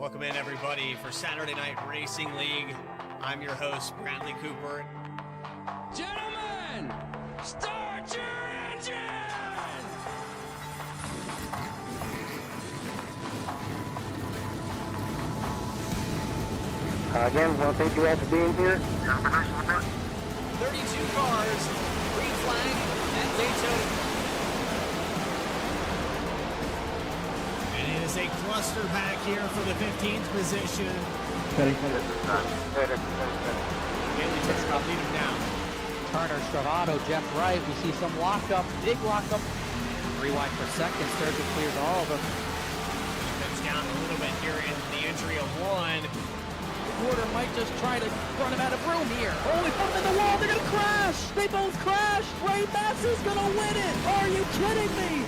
Welcome in, everybody, for Saturday Night Racing League. I'm your host, Bradley Cooper. Gentlemen, start your engine! Again, well, thank you all for being here. 32 cars, green flag at Daytona. And it is a cluster back here for the 15th position. Bailey Turner, lead him down. Turner, Stravato, Jeff Wright. We see some lockup, big lockup. Rewind for second. Sturgeon clears all of them. Comes down a little bit here in the entry of one. Porter might just try to run him out of room here. Oh, they put him in the wall. They're going to crash. They both crash. Ray Massey's going to win it. Are you kidding me?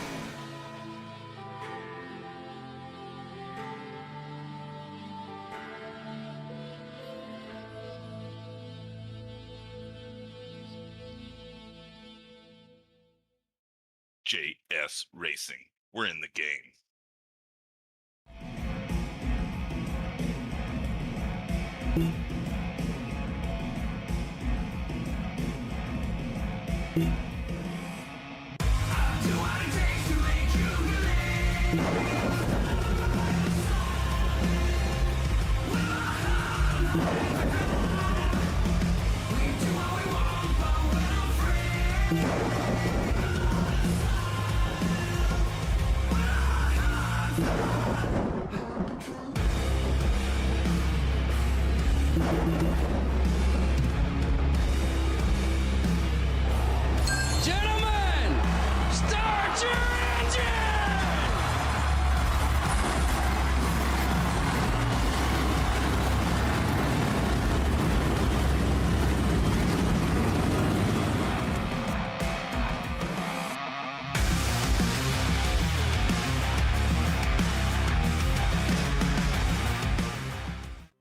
JS Racing. We're in the game. Gentlemen, start your engine!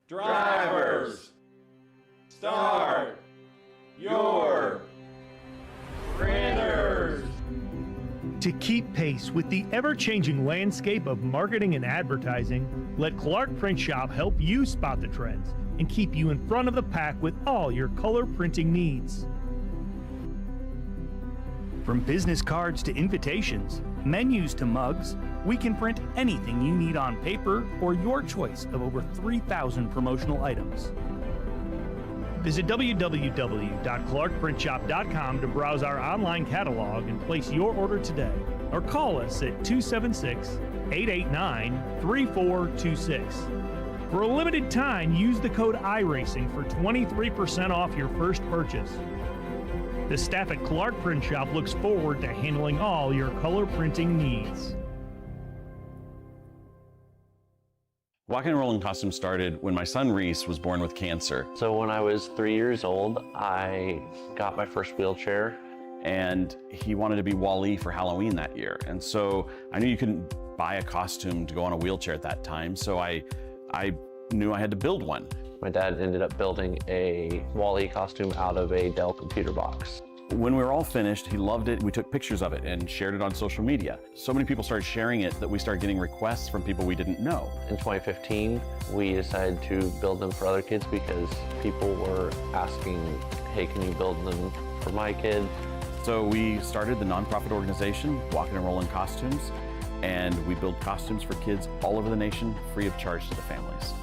Drivers, start your printers. To keep pace with the ever-changing landscape of marketing and advertising, let Clark Print Shop help you spot the trends and keep you in front of the pack with all your color printing needs. From business cards to invitations, menus to mugs, we can print anything you need on paper or your choice of over 3,000 promotional items. Visit www.clarkprintshop.com to browse our online catalog and place your order today, or call us at 276-889-3426. For a limited time, use the code iRacing for 23% off your first purchase. The staff at Clark Print Shop looks forward to handling all your color printing needs. Walking and Rolling Costumes started when my son Reese was born with cancer. So when I was 3 years old, I got my first wheelchair. And he wanted to be Wall-E for Halloween that year. And so I knew you couldn't buy a costume to go on a wheelchair at that time, so I knew I had to build one. My dad ended up building a Wall-E costume out of a Dell computer box. When we were all finished, he loved it. We took pictures of it and shared it on social media. So many people started sharing it that we started getting requests from people we didn't know. In 2015, we decided to build them for other kids because people were asking, hey, can you build them for my kid? So we started the nonprofit organization, Walking and Rolling Costumes, and we build costumes for kids all over the nation, free of charge to the families.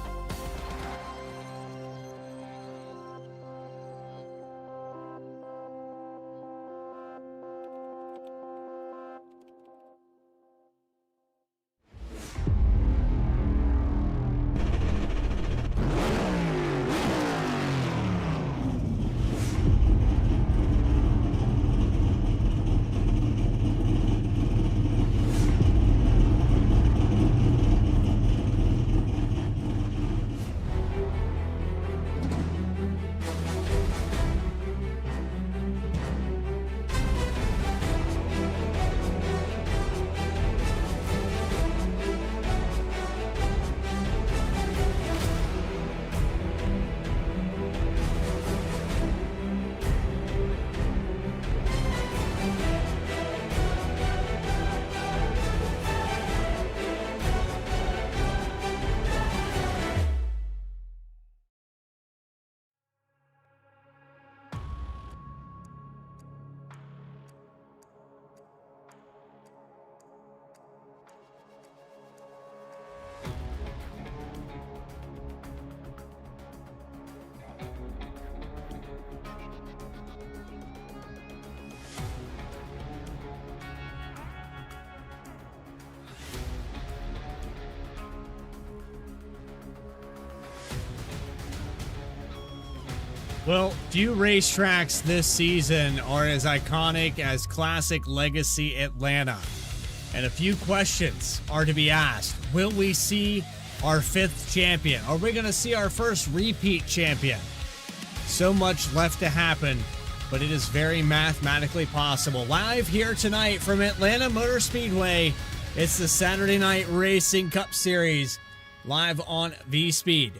Well, few racetracks this season are as iconic as Classic Legacy Atlanta. And a few questions are to be asked. Will we see our 5th champion? Are we going to see our first repeat champion? So much left to happen, but it is very mathematically possible. Live here tonight from Atlanta Motor Speedway, it's the Saturday Night Racing Cup Series, live on VSPEED.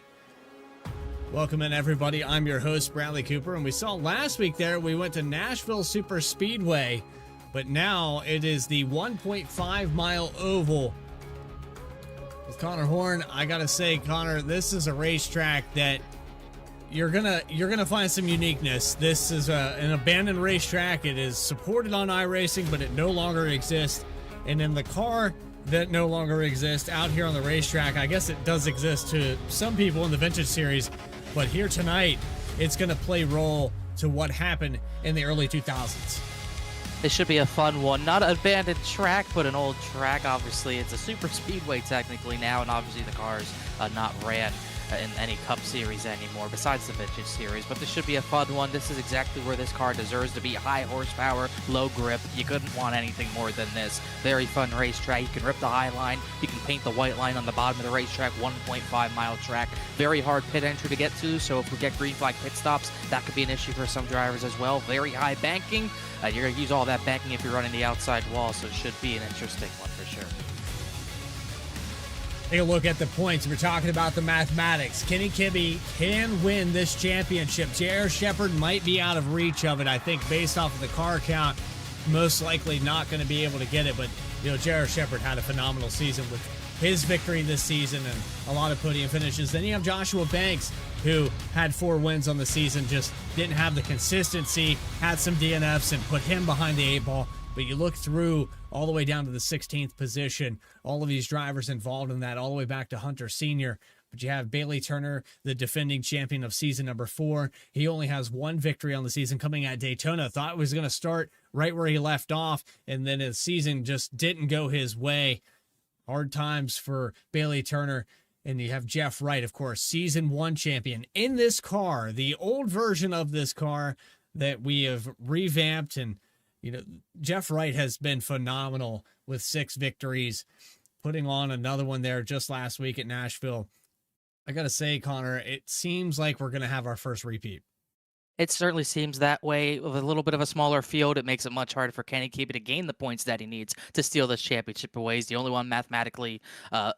Welcome in, everybody. I'm your host, Bradley Cooper, and we saw last week there, we went to Nashville Super Speedway, but now it is the 1.5-mile oval. With Connor Horn, I gotta say, Connor, this is a racetrack that you're gonna find some uniqueness. This is an abandoned racetrack. It is supported on iRacing, but it no longer exists. And in the car that no longer exists out here on the racetrack, I guess it does exist to some people in the Vintage Series, but here tonight, it's gonna play role to what happened in the early 2000s. It should be a fun one. Not an abandoned track, but an old track. Obviously, it's a super speedway technically now, and obviously the car's not ran in any Cup Series anymore, besides the Vintage Series. But this should be a fun one. This is exactly where this car deserves to be. High horsepower, low grip. You couldn't want anything more than this. Very fun racetrack. You can rip the high line. You can paint the white line on the bottom of the racetrack. 1.5-mile track. Very hard pit entry to get to, so if we get green flag pit stops, that could be an issue for some drivers as well. Very high banking. You're going to use all that banking if you're running the outside wall, so it should be an interesting one for sure. Take a look at the points. We're talking about the mathematics. Kenny Kibbe can win this championship. J.R. Shepard might be out of reach of it, I think, based off of the car count. Most likely not going to be able to get it, but J.R. Shepard had a phenomenal season with his victory this season and a lot of podium finishes. Then you have Joshua Banks, who had 4 wins on the season, just didn't have the consistency, had some DNFs, and put him behind the 8 ball. But you look through all the way down to the 16th position, all of these drivers involved in that, all the way back to Hunter Sr. But you have Bailey Turner, the defending champion of season number 4. He only has 1 victory on the season coming at Daytona. Thought it was going to start right where he left off, and then his season just didn't go his way. Hard times for Bailey Turner. And you have Jeff Wright, of course, season 1 champion in this car, the old version of this car that we have revamped. And Jeff Wright has been phenomenal with 6 victories, putting on another one there just last week at Nashville. I got to say, Connor, it seems like we're going to have our first repeat. It certainly seems that way. With a little bit of a smaller field, it makes it much harder for Kenny Kibbe to gain the points that he needs to steal this championship away. He's the only one mathematically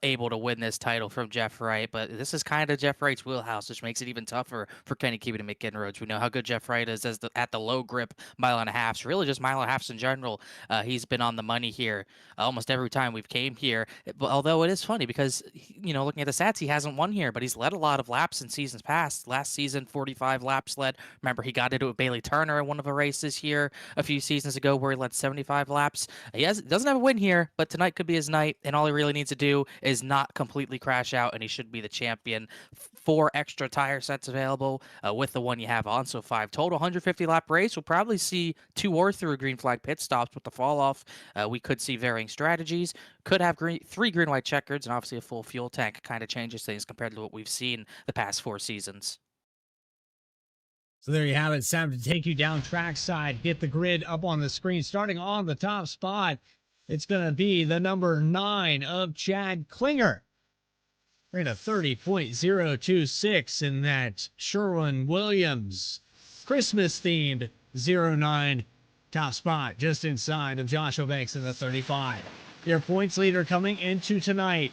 able to win this title from Jeff Wright, but this is kind of Jeff Wright's wheelhouse, which makes it even tougher for Kenny Kibbe to make inroads. We know how good Jeff Wright is at the low grip mile and a half, really just mile and a half in general. He's been on the money here almost every time we've came here. Although it is funny because, looking at the stats, he hasn't won here, but he's led a lot of laps in seasons past. Last season, 45 laps led. Remember, he got into it with Bailey Turner in one of the races here a few seasons ago where he led 75 laps. He doesn't have a win here, but tonight could be his night, and all he really needs to do is not completely crash out, and he should be the champion. 4 extra tire sets available with the one you have on, so 5 total. 150-lap race. We'll probably see 2 or 3 green flag pit stops with the fall-off. We could see varying strategies. Could have 3 green-white checkers, and obviously a full fuel tank kind of changes things compared to what we've seen the past 4 seasons. So there you have it. It's time to take you down trackside. Get the grid up on the screen. Starting on the top spot, it's going to be the number 9 of Chad Klinger. We're in a 30.026 in that Sherwin-Williams Christmas-themed 09 top spot, just inside of Joshua Banks in the 35. Your points leader coming into tonight,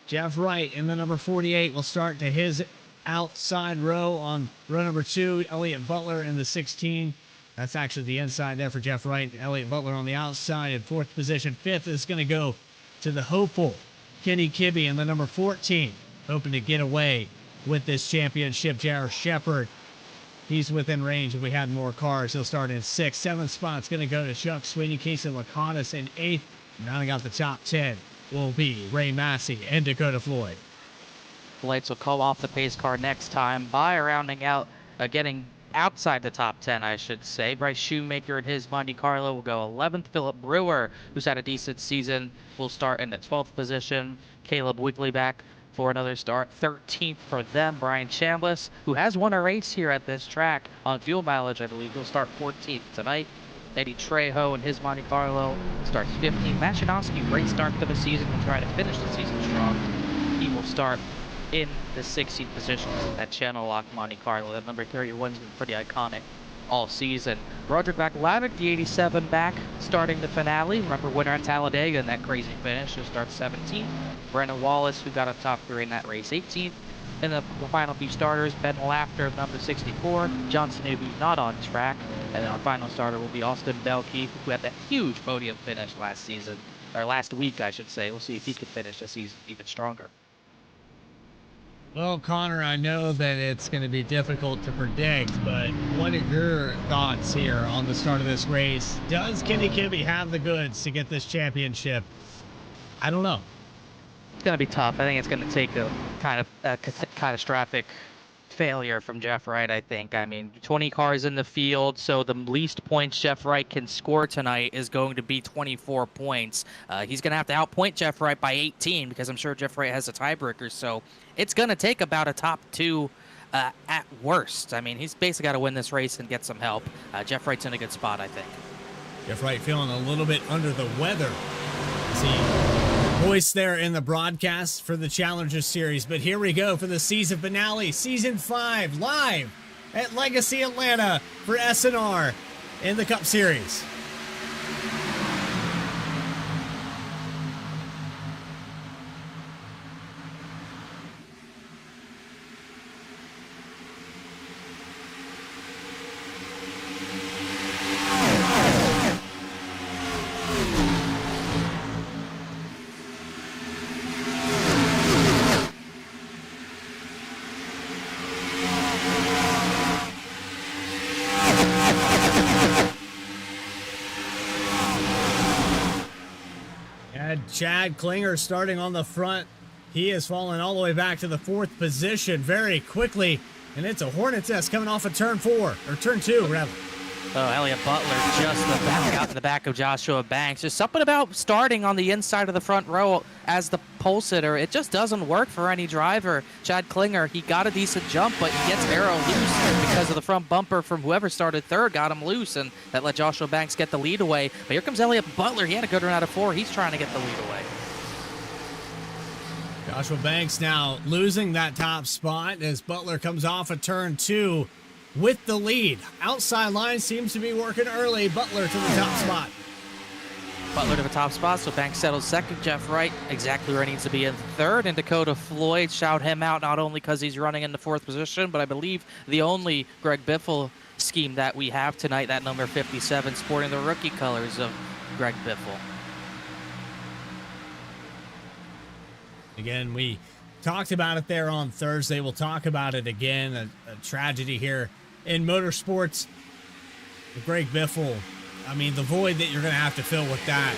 Jeff Wright in the number 48 will start to his outside row on row number 2. Elliott Butler in the 16. That's actually the inside there for Jeff Wright. Elliott Butler on the outside in 4th position. 5th is going to go to the hopeful Kenny Kibbe in the number 14, hoping to get away with this championship. J.R. Shepard, he's within range if we had more cars. He'll start in 6th. 7th spot's going to go to Chuck Sweeney. Casey Laconis in 8th. Rounding out the top 10 will be Ray Massey and Dakota Floyd. Lights will come off the pace car next time by rounding out, getting outside the top 10, I should say. Bryce Shoemaker and his Monte Carlo will go 11th. Philip Brewer, who's had a decent season, will start in the 12th position. Caleb Wigglyback for another start. 13th for them. Brian Chambliss, who has won a race here at this track on fuel mileage, I believe, he'll start 14th tonight. Eddie Trejo and his Monte Carlo starts 15th. Matt Shadowski, great start to the season. Will try to finish the season strong. He will start in the 16th position at Channel Lock Monte Carlo. That number 31's been pretty iconic all season. Roderick Vaklavic, the 87 back, starting the finale. Remember winner at Talladega in that crazy finish. He'll start 17th. Brandon Wallace, who got a top 3 in that race, 18th. In the final few starters, Ben Laughter, number 64. Johnson, who's not on track. And then our final starter will be Austin Belkey, who had that huge podium finish last season. Or last week, I should say. We'll see if he can finish this season even stronger. Well, Connor, I know that it's going to be difficult to predict, but what are your thoughts here on the start of this race? Does Kenny Kibbe have the goods to get this championship? I don't know. It's going to be tough. I think it's going to take a kind of catastrophic failure from Jeff Wright, I think. I mean, 20 cars in the field, so the least points Jeff Wright can score tonight is going to be 24 points. He's going to have to outpoint Jeff Wright by 18 because I'm sure Jeff Wright has a tiebreaker, so it's going to take about a top 2 at worst. I mean, he's basically got to win this race and get some help. Jeff Wright's in a good spot, I think. Jeff Wright feeling a little bit under the weather. See, voice there in the broadcast for the Challenger Series. But here we go for the season finale, Season 5, live at Legacy Atlanta for SNR in the Cup Series. Chad Klinger starting on the front. He has fallen all the way back to the 4th position very quickly, and it's a Hornet's nest coming off of turn 4, or turn 2, rather. Oh, Elliott Butler just out in the back of Joshua Banks. There's something about starting on the inside of the front row as the pole sitter. It just doesn't work for any driver. Chad Klinger, he got a decent jump, but he gets arrow loose because of the front bumper from whoever started 3rd, got him loose, and that let Joshua Banks get the lead away. But here comes Elliott Butler. He had a good run out of 4. He's trying to get the lead away. Joshua Banks now losing that top spot as Butler comes off of turn 2 with the lead. Outside line seems to be working early. Butler to the top spot. Butler to the top spot, so Banks settles 2nd. Jeff Wright exactly where he needs to be in 3rd. And Dakota Floyd, shout him out not only because he's running in the 4th position, but I believe the only Greg Biffle scheme that we have tonight, that number 57, sporting the rookie colors of Greg Biffle. Again, we talked about it there on Thursday. We'll talk about it again. A tragedy here in motorsports. Greg Biffle, I mean, the void that you're going to have to fill with that,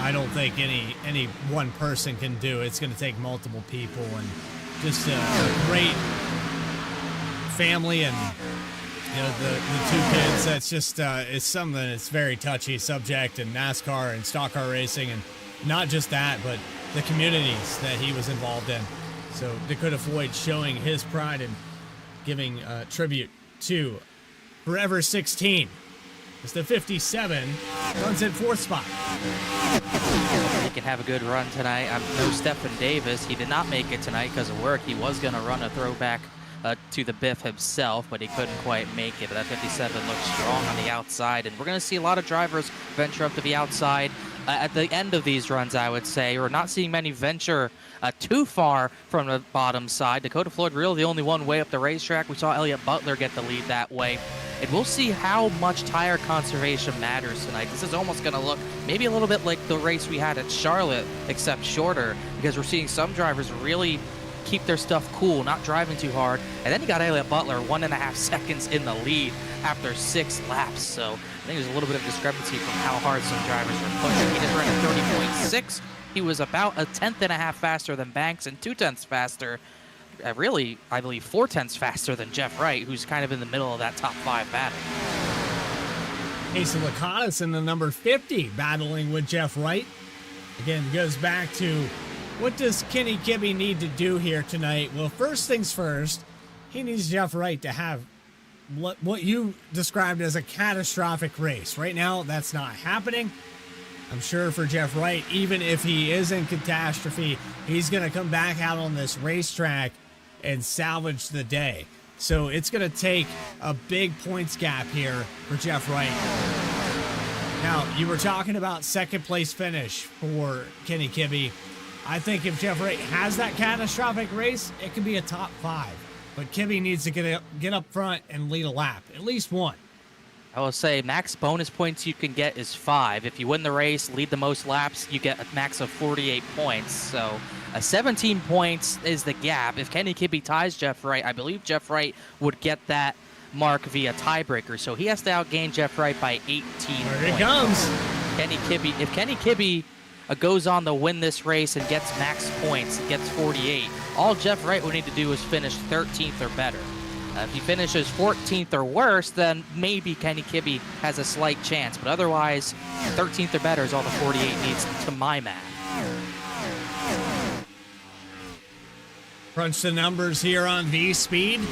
I don't think any one person can do. It's going to take multiple people, and just a great family, and you know the 2 kids. That's just it's something that's very touchy subject in NASCAR and stock car racing, and not just that, but the communities that he was involved in. So Dakota Floyd showing his pride and giving tribute to Forever 16. It's the 57, runs in 4th spot. He can have a good run tonight. No Stephen Davis. He did not make it tonight because of work. He was going to run a throwback to the Biff himself, but he couldn't quite make it. But that 57 looks strong on the outside, and we're going to see a lot of drivers venture up to the outside at the end of these runs, I would say. We're not seeing many venture too far from the bottom side. Dakota Floyd really the only one way up the racetrack. We saw Elliott Butler get the lead that way. And we'll see how much tire conservation matters tonight. This is almost going to look maybe a little bit like the race we had at Charlotte, except shorter, because we're seeing some drivers really keep their stuff cool, not driving too hard. And then you got Elliott Butler 1.5 seconds in the lead after 6 laps. So I think there's a little bit of discrepancy from how hard some drivers are pushing. He just ran a 30.6. He was about 1/10.5 faster than Banks and 0.2 faster. Really, I believe 0.4 faster than Jeff Wright, who's kind of in the middle of that top 5 battle. Asa Lakatos in the number 50 battling with Jeff Wright. Again, goes back to What does Kenny Kibbe need to do here tonight? Well, first things first, he needs Jeff Wright to have what you described as a catastrophic race. Right now, that's not happening. I'm sure for Jeff Wright, even if he is in catastrophe, he's going to come back out on this racetrack and salvage the day. So it's going to take a big points gap here for Jeff Wright. Now, you were talking about second place finish for Kenny Kibbe. I think if Jeff Wright has that catastrophic race, it could be a top 5. But Kibbe needs to get up front and lead a lap, at least one. I will say max bonus points you can get is 5. If you win the race, lead the most laps, you get a max of 48 points. So 17 points is the gap. If Kenny Kibbe ties Jeff Wright, I believe Jeff Wright would get that mark via tiebreaker. So he has to outgain Jeff Wright by 18 There points. it comes. If Kenny Kibbe goes on to win this race and gets max points, gets 48, all Jeff Wright would need to do is finish 13th or better. If he finishes 14th or worse, then maybe Kenny Kibbe has a slight chance. But otherwise, 13th or better is all the 48 needs to my math. Crunch the numbers here on VSPEED.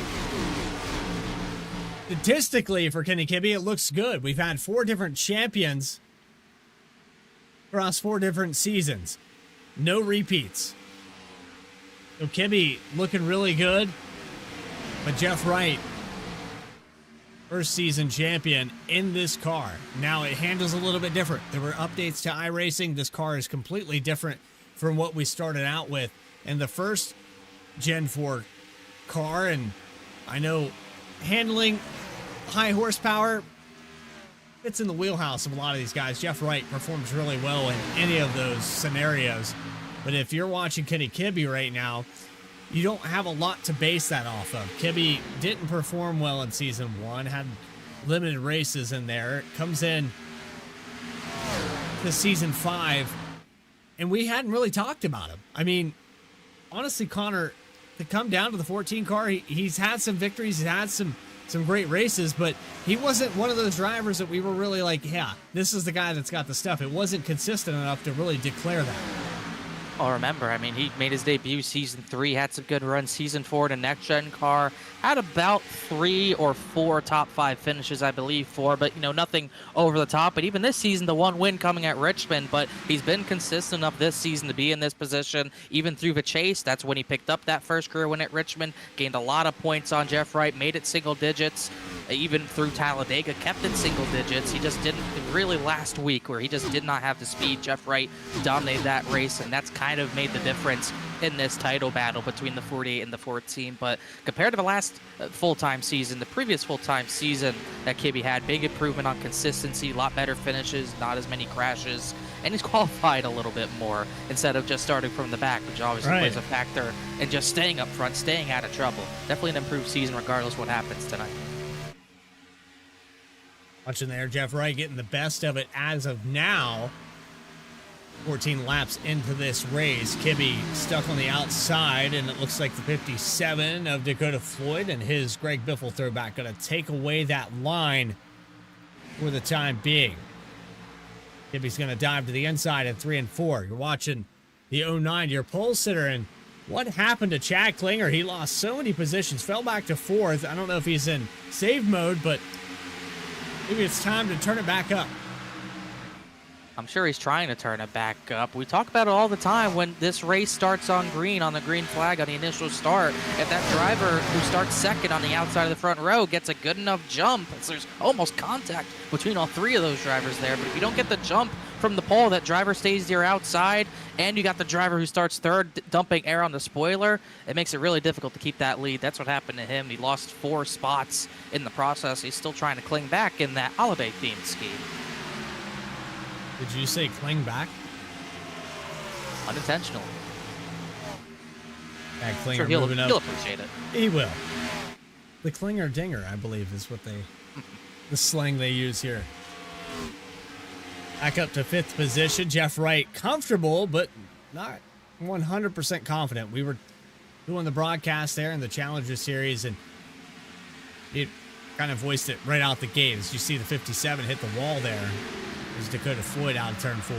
Statistically, for Kenny Kibbe, it looks good. We've had 4 different champions across 4 different seasons. No repeats. So Kibbe looking really good. But Jeff Wright, first season champion in this car. Now it handles a little bit different. There were updates to iRacing. This car is completely different from what we started out with in the first Gen 4 car. And I know handling high horsepower fits in the wheelhouse of a lot of these guys. Jeff Wright performs really well in any of those scenarios. But if you're watching Kenny Kibbe right now, you don't have a lot to base that off of. Kibbe didn't perform well in season 1, had limited races in there. Comes in to season 5, and we hadn't really talked about him. I mean, honestly, Connor, to come down to the 14 car, he's had some victories, he's had some great races, but he wasn't one of those drivers that we were really like, yeah, this is the guy that's got the stuff. It wasn't consistent enough to really declare that. Oh, remember, I mean, he made his debut season 3, had some good runs. Season 4 in a next-gen car, had about 3 or 4 top 5 finishes, I believe, 4, but, nothing over the top. But even this season, the 1 win coming at Richmond, but he's been consistent enough this season to be in this position. Even through the chase, that's when he picked up that first career win at Richmond, gained a lot of points on Jeff Wright, made it single digits. Even through Talladega, kept it single digits. He just didn't really last week, where he just did not have the speed. Jeff Wright dominated that race, and that's kind of made the difference in this title battle between the 48 and the 14. But compared to the last full-time season, the previous full-time season that Kibbe had, big improvement on consistency, a lot better finishes, not as many crashes, and he's qualified a little bit more instead of just starting from the back, which obviously plays a factor in just staying up front, staying out of trouble. Definitely an improved season regardless what happens tonight. Watching there, Jeff Wright getting the best of it as of now. 14 laps into this race. Kibbe stuck on the outside, and it looks like the 57 of Dakota Floyd and his Greg Biffle throwback going to take away that line for the time being. Kibbe's going to dive to the inside at 3 and 4. You're watching the 09, your pole sitter, and what happened to Chad Klinger? He lost so many positions, fell back to 4th. I don't know if he's in save mode, but maybe it's time to turn it back up. I'm sure he's trying to turn it back up. We talk about it all the time when this race starts on green, on the green flag, on the initial start. If that driver who starts second on the outside of the front row gets a good enough jump, there's almost contact between all 3 of those drivers there. But if you don't get the jump from the pole, that driver stays your outside, and you got the driver who starts third dumping air on the spoiler, it makes it really difficult to keep that lead. That's what happened to him. He lost 4 spots in the process. He's still trying to cling back in that holiday-themed scheme. Did you say cling back? Unintentional. Yeah, Klinger Sure, moving up. He'll appreciate it. He will. The Klinger Dinger, I believe, is what the slang they use here. Back up to 5th position. Jeff Wright, comfortable, but not 100% confident. We were doing the broadcast there in the Challenger Series, and he kind of voiced it right out the gate. As you see the 57 hit the wall there. There's Dakota Floyd out of turn 4.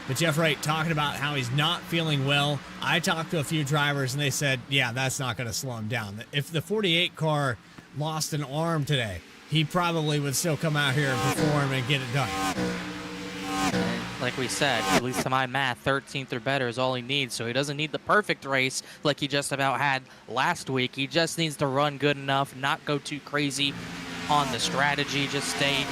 But Jeff Wright talking about how he's not feeling well. I talked to a few drivers, and they said, yeah, that's not going to slow him down. If the 48 car lost an arm today, he probably would still come out here and perform and get it done. Like we said, at least to my math, 13th or better is all he needs. So he doesn't need the perfect race like he just about had last week. He just needs to run good enough, not go too crazy on the strategy, just stay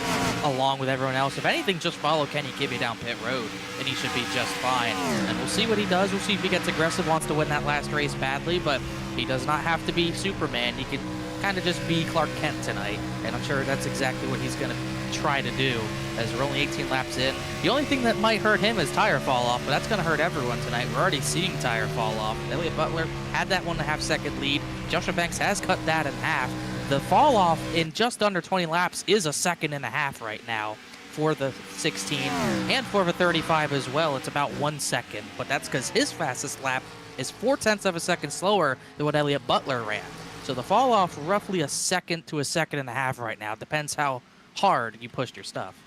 along with everyone else. If anything, just follow Kenny Kibbe down pit road, and he should be just fine. And we'll see what he does. We'll see if he gets aggressive, wants to win that last race badly, but he does not have to be Superman. He can kind of just be Clark Kent tonight, and I'm sure that's exactly what he's going to try to do, as we're only 18 laps in. The only thing that might hurt him is tire fall off, but that's going to hurt everyone tonight. We're already seeing tire fall off. Elliott Butler had that 1.5 second lead. Joshua Banks has cut that in half. The fall off in just under 20 laps is 1.5 seconds right now for the 16 and for the 35 as well. It's about 1 second, but that's because his fastest lap is 0.4 seconds slower than what Elliott Butler ran. So the fall off roughly 1 second to 1.5 seconds right now. Depends how hard you pushed your stuff.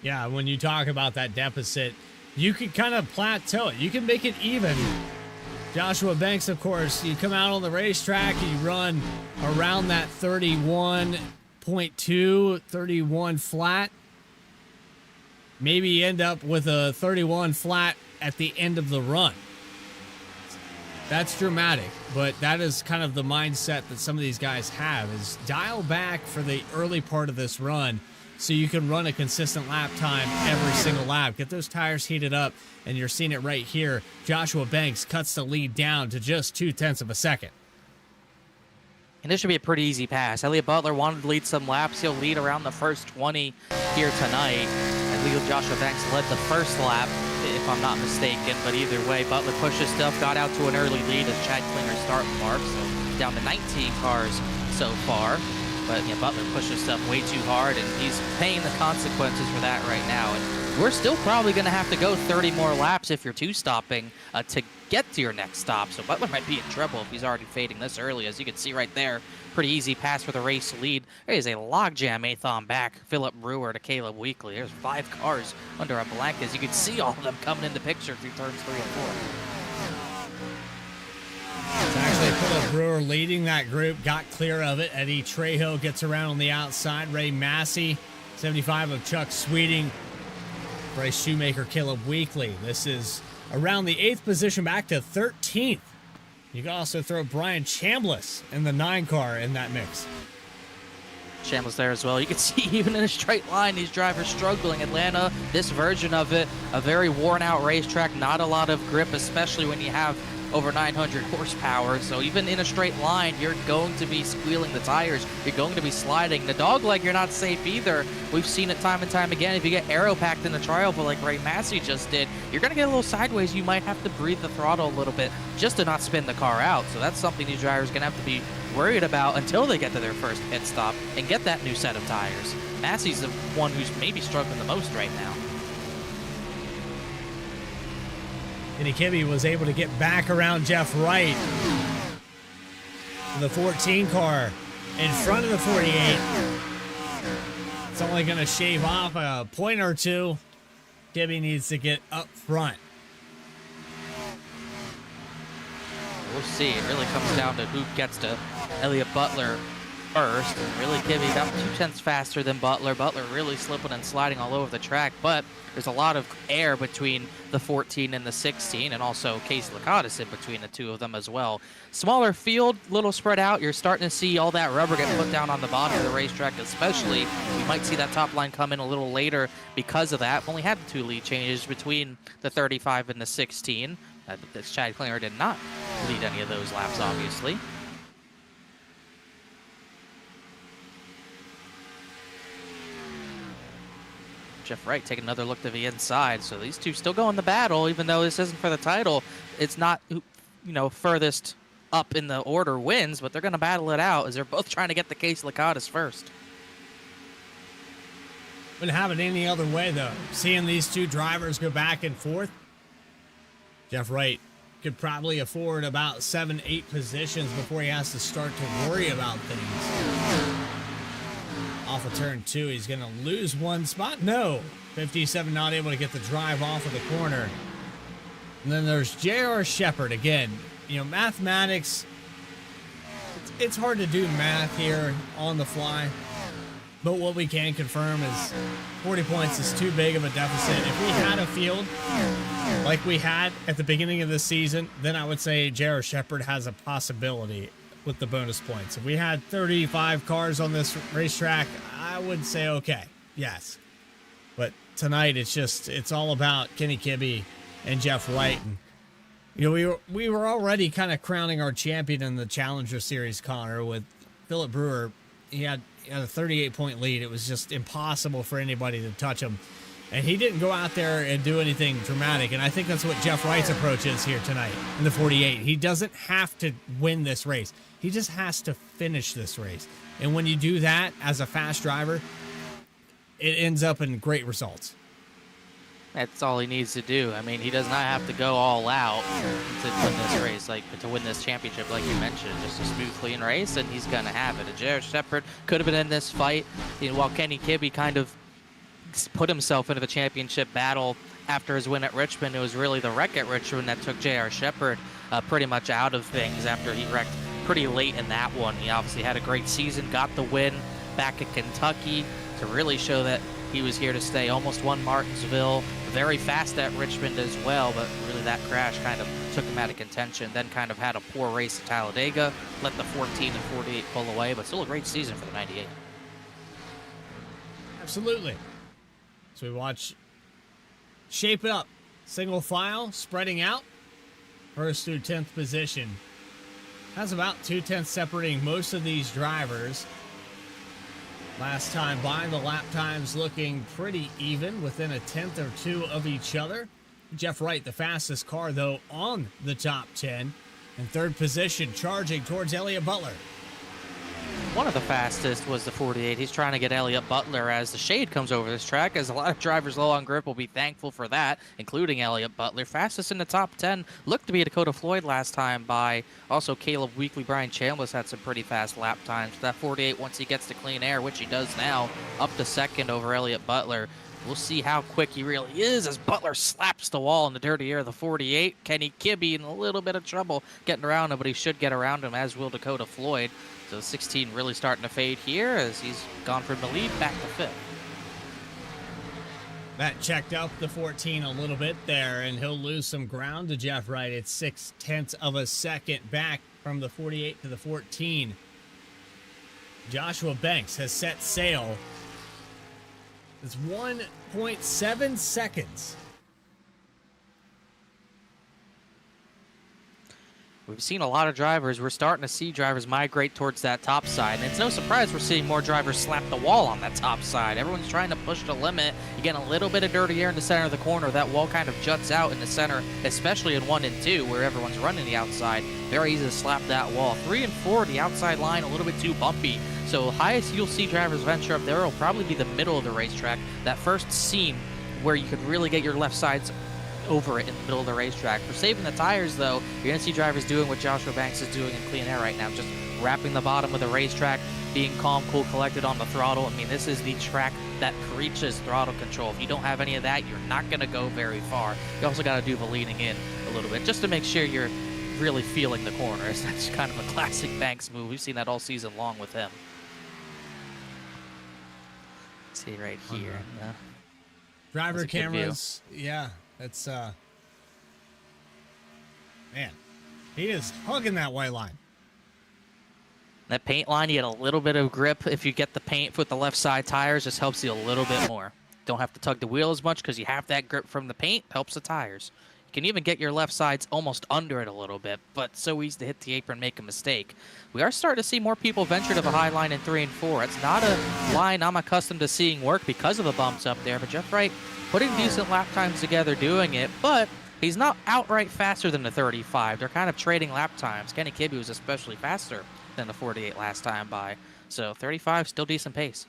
Yeah, when you talk about that deficit, you can kind of plateau it. You can make it even. Joshua Banks, of course, you come out on the racetrack and you run around that 31.2, 31 flat. Maybe you end up with a 31 flat at the end of the run. That's dramatic, but that is kind of the mindset that some of these guys have, is dial back for the early part of this run so you can run a consistent lap time every single lap. Get those tires heated up, and you're seeing it right here. Joshua Banks cuts the lead down to just 0.2 seconds. And this should be a pretty easy pass. Elliott Butler wanted to lead some laps. He'll lead around the first 20 here tonight. I believe Joshua Banks led the first lap, if I'm not mistaken. But either way, Butler pushed his stuff, got out to an early lead as Chad Klinger start marks. So down to 19 cars so far. But yeah, Butler pushed his stuff way too hard, and he's paying the consequences for that right now. And we're still probably going to have to go 30 more laps if you're two-stopping to get to your next stop. So Butler might be in trouble if he's already fading this early. As you can see right there, pretty easy pass for the race lead. There is a logjam eighth on back. Philip Brewer to Caleb Weekly. There's 5 cars under a blanket. As you can see all of them coming into picture through turns 3 and 4. It's actually Philip Brewer leading that group, got clear of it. Eddie Trejo gets around on the outside. Ray Massey, 75 of Chuck Sweeting. Bryce Shoemaker, Caleb Weekly. This is around the 8th position, back to 13th. You can also throw Brian Chambliss in the 9 car in that mix. Chambliss there as well. You can see even in a straight line, these drivers struggling. Atlanta, this version of it, a very worn out racetrack, not a lot of grip, especially when you have over 900 horsepower. So even in a straight line, you're going to be squealing the tires. You're going to be sliding. The dog leg, you're not safe either. We've seen it time and time again. If you get aero packed in the trial, but like Ray Massey just did, you're going to get a little sideways. You might have to breathe the throttle a little bit just to not spin the car out. So that's something these drivers are going to have to be worried about until they get to their first pit stop and get that new set of tires. Massey's the one who's maybe struggling the most right now. Kenny Kibbe was able to get back around Jeff Wright. The 14 car in front of the 48. It's only going to shave off a point or two. Kibbe needs to get up front. We'll see. It really comes down to who gets to Elliott Butler first. And really, Kibbe about 0.2 faster than Butler. Butler really slipping and sliding all over the track, but there's a lot of air between the 14 and the 16, and also Casey Lakatos in between the two of them as well. Smaller field, little spread out. You're starting to see all that rubber get put down on the bottom of the racetrack, especially. We might see that top line come in a little later because of that. Only had 2 lead changes between the 35 and the 16. Chad Klinger did not lead any of those laps, obviously. Jeff Wright taking another look to the inside. So these two still go in the battle, even though this isn't for the title. It's not, furthest up in the order wins, but they're going to battle it out as they're both trying to get the Case Lakatos first. Wouldn't have it any other way, though. Seeing these two drivers go back and forth, Jeff Wright could probably afford about 7-8 positions before he has to start to worry about things. Off of turn 2, he's going to lose one spot. No, 57 not able to get the drive off of the corner. And then there's J.R. Shepard again. You know, mathematics, it's hard to do math here on the fly. But what we can confirm is 40 points is too big of a deficit. If we had a field like we had at the beginning of the season, then I would say J.R. Shepard has a possibility with the bonus points. If we had 35 cars on this racetrack, I would say okay, yes. But tonight it's all about Kenny Kibbe and Jeff White. And you know, we were already kind of crowning our champion in the Challenger Series, Connor, with Philip Brewer. He had a 38-point lead. It was just impossible for anybody to touch him. And he didn't go out there and do anything dramatic. And I think that's what Jeff Wright's approach is here tonight in the 48. He doesn't have to win this race. He just has to finish this race. And when you do that as a fast driver, it ends up in great results. That's all he needs to do. I mean, he does not have to go all out to win this race, to win this championship, like you mentioned. Just a smooth, clean race, and he's going to have it. And J.R. Shepard could have been in this fight, you know, while Kenny Kibbe kind of put himself into the championship battle after his win at Richmond. It was really the wreck at Richmond that took J.R. Shepard pretty much out of things after he wrecked pretty late in that one. He obviously had a great season, got the win back at Kentucky to really show that he was here to stay. Almost won Martinsville, very fast at Richmond as well, but really that crash kind of took him out of contention. Then kind of had a poor race at Talladega, let the 14 and 48 pull away, but still a great season for the 98. Absolutely. So we watch shape up, single file, spreading out, first through 10th position. Has about 2/10 separating most of these drivers. Last time by, the lap times looking pretty even, within a tenth or two of each other. Jeff Wright, the fastest car, though, on the top 10. In third position, charging towards Elliott Butler. One of the fastest was the 48. He's trying to get Elliott Butler as the shade comes over this track, as a lot of drivers low on grip will be thankful for that, including Elliott Butler. Fastest in the top 10 looked to be Dakota Floyd last time by. Also, Caleb Weekly, Brian Chambliss had some pretty fast lap times. That 48, once he gets to clean air, which he does now, up to second over Elliott Butler. We'll see how quick he really is as Butler slaps the wall in the dirty air of the 48. Kenny Kibbe in a little bit of trouble getting around him, but he should get around him, as will Dakota Floyd. So 16 really starting to fade here as he's gone from the lead back to fifth. That checked up the 14 a little bit there, and he'll lose some ground to Jeff Wright. It's 0.6 of a second back from the 48 to the 14. Joshua Banks has set sail. It's 1.7 seconds. We've seen a lot of drivers. We're starting to see drivers migrate towards that top side. And it's no surprise we're seeing more drivers slap the wall on that top side. Everyone's trying to push the limit. You get a little bit of dirty air in the center of the corner. That wall kind of juts out in the center, especially in 1 and 2, where everyone's running the outside. Very easy to slap that wall. 3 and 4, the outside line a little bit too bumpy. So highest you'll see drivers venture up there will probably be the middle of the racetrack. That first seam where you could really get your left sides over it in the middle of the racetrack. For saving the tires, though, you're going to see drivers doing what Joshua Banks is doing in clean air right now, just wrapping the bottom of the racetrack, being calm, cool, collected on the throttle. I mean, this is the track that preaches throttle control. If you don't have any of that, you're not going to go very far. You also got to do the leaning in a little bit, just to make sure you're really feeling the corners. That's kind of a classic Banks move. We've seen that all season long with him. See right here. Driver cameras, yeah. That's, man, he is hugging that white line. That paint line, you get a little bit of grip. If you get the paint with the left side tires, just helps you a little bit more. Don't have to tug the wheel as much because you have that grip from the paint. Helps the tires. You can even get your left sides almost under it a little bit, but so easy to hit the apron and make a mistake. We are starting to see more people venture to the high line in 3 and 4. It's not a line I'm accustomed to seeing work because of the bumps up there, but Jeff Wright putting decent lap times together doing it, but he's not outright faster than the 35. They're kind of trading lap times. Kenny Kibbe was especially faster than the 48 last time by, so 35 still decent pace.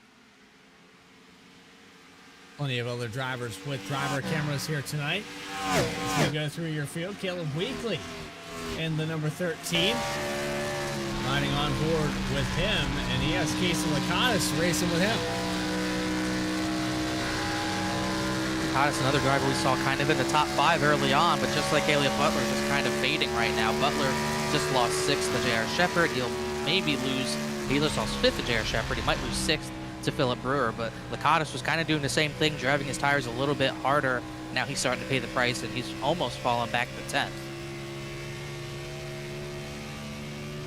Plenty of other drivers with driver cameras here tonight. Let's go through your field. Caleb Weekly in the number 13. riding on board with him, and he has Casey Lakatos racing with him. Lakatos, another driver we saw kind of in the top 5 early on, but just like Elliott Butler, just kind of fading right now. Butler just lost 6th to J.R. Shepard. He'll maybe lose, he just lost 5th to J.R. Shepard. He might lose 6th to Philip Brewer, but Lakatos was kind of doing the same thing, driving his tires a little bit harder. Now he's starting to pay the price, and he's almost fallen back to 10th.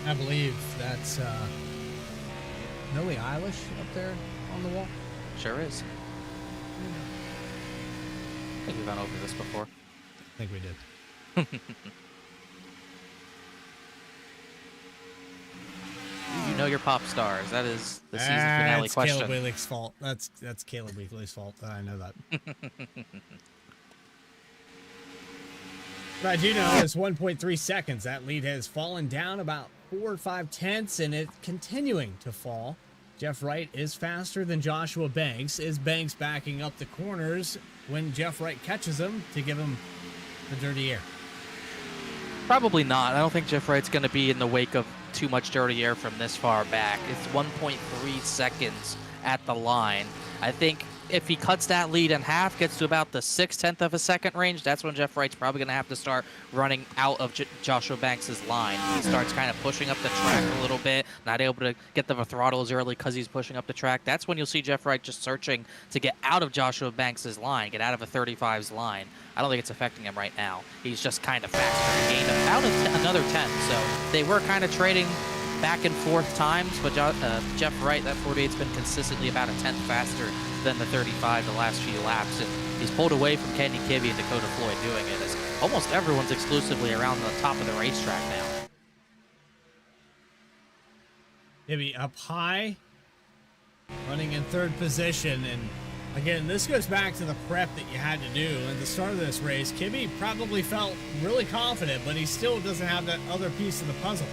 I believe that's Billie Eilish up there on the wall. Sure is. I think we've gone over this before. I think we did. You know your pop stars. That is the season finale it's question. Caleb Weekly's fault. That's Caleb Weekly's fault. I know that. What I do know is 1.3 seconds. That lead has fallen down about 4 or 5 tenths, and it's continuing to fall. Jeff Wright is faster than Joshua Banks. Is Banks backing up the corners when Jeff Wright catches him to give him the dirty air? Probably not. I don't think Jeff Wright's going to be in the wake of too much dirty air from this far back. It's 1.3 seconds at the line. I think if he cuts that lead in half, gets to about the 6/10 of a second range, that's when Jeff Wright's probably going to have to start running out of Joshua Banks' line. He starts kind of pushing up the track a little bit, not able to get the throttle as early because he's pushing up the track. That's when you'll see Jeff Wright just searching to get out of Joshua Banks' line, get out of a 35's line. I don't think it's affecting him right now. He's just kind of faster. He gained about another 10, so they were kind of trading back and forth times, but Jeff Wright, that 48's been consistently about a 10th faster than the 35 the last few laps, and he's pulled away from Kenny Kibbe and Dakota Floyd doing it, as almost everyone's exclusively around the top of the racetrack now. Kibbe up high, running in 3rd position, and again, this goes back to the prep that you had to do at the start of this race. Kibbe probably felt really confident, but he still doesn't have that other piece of the puzzle.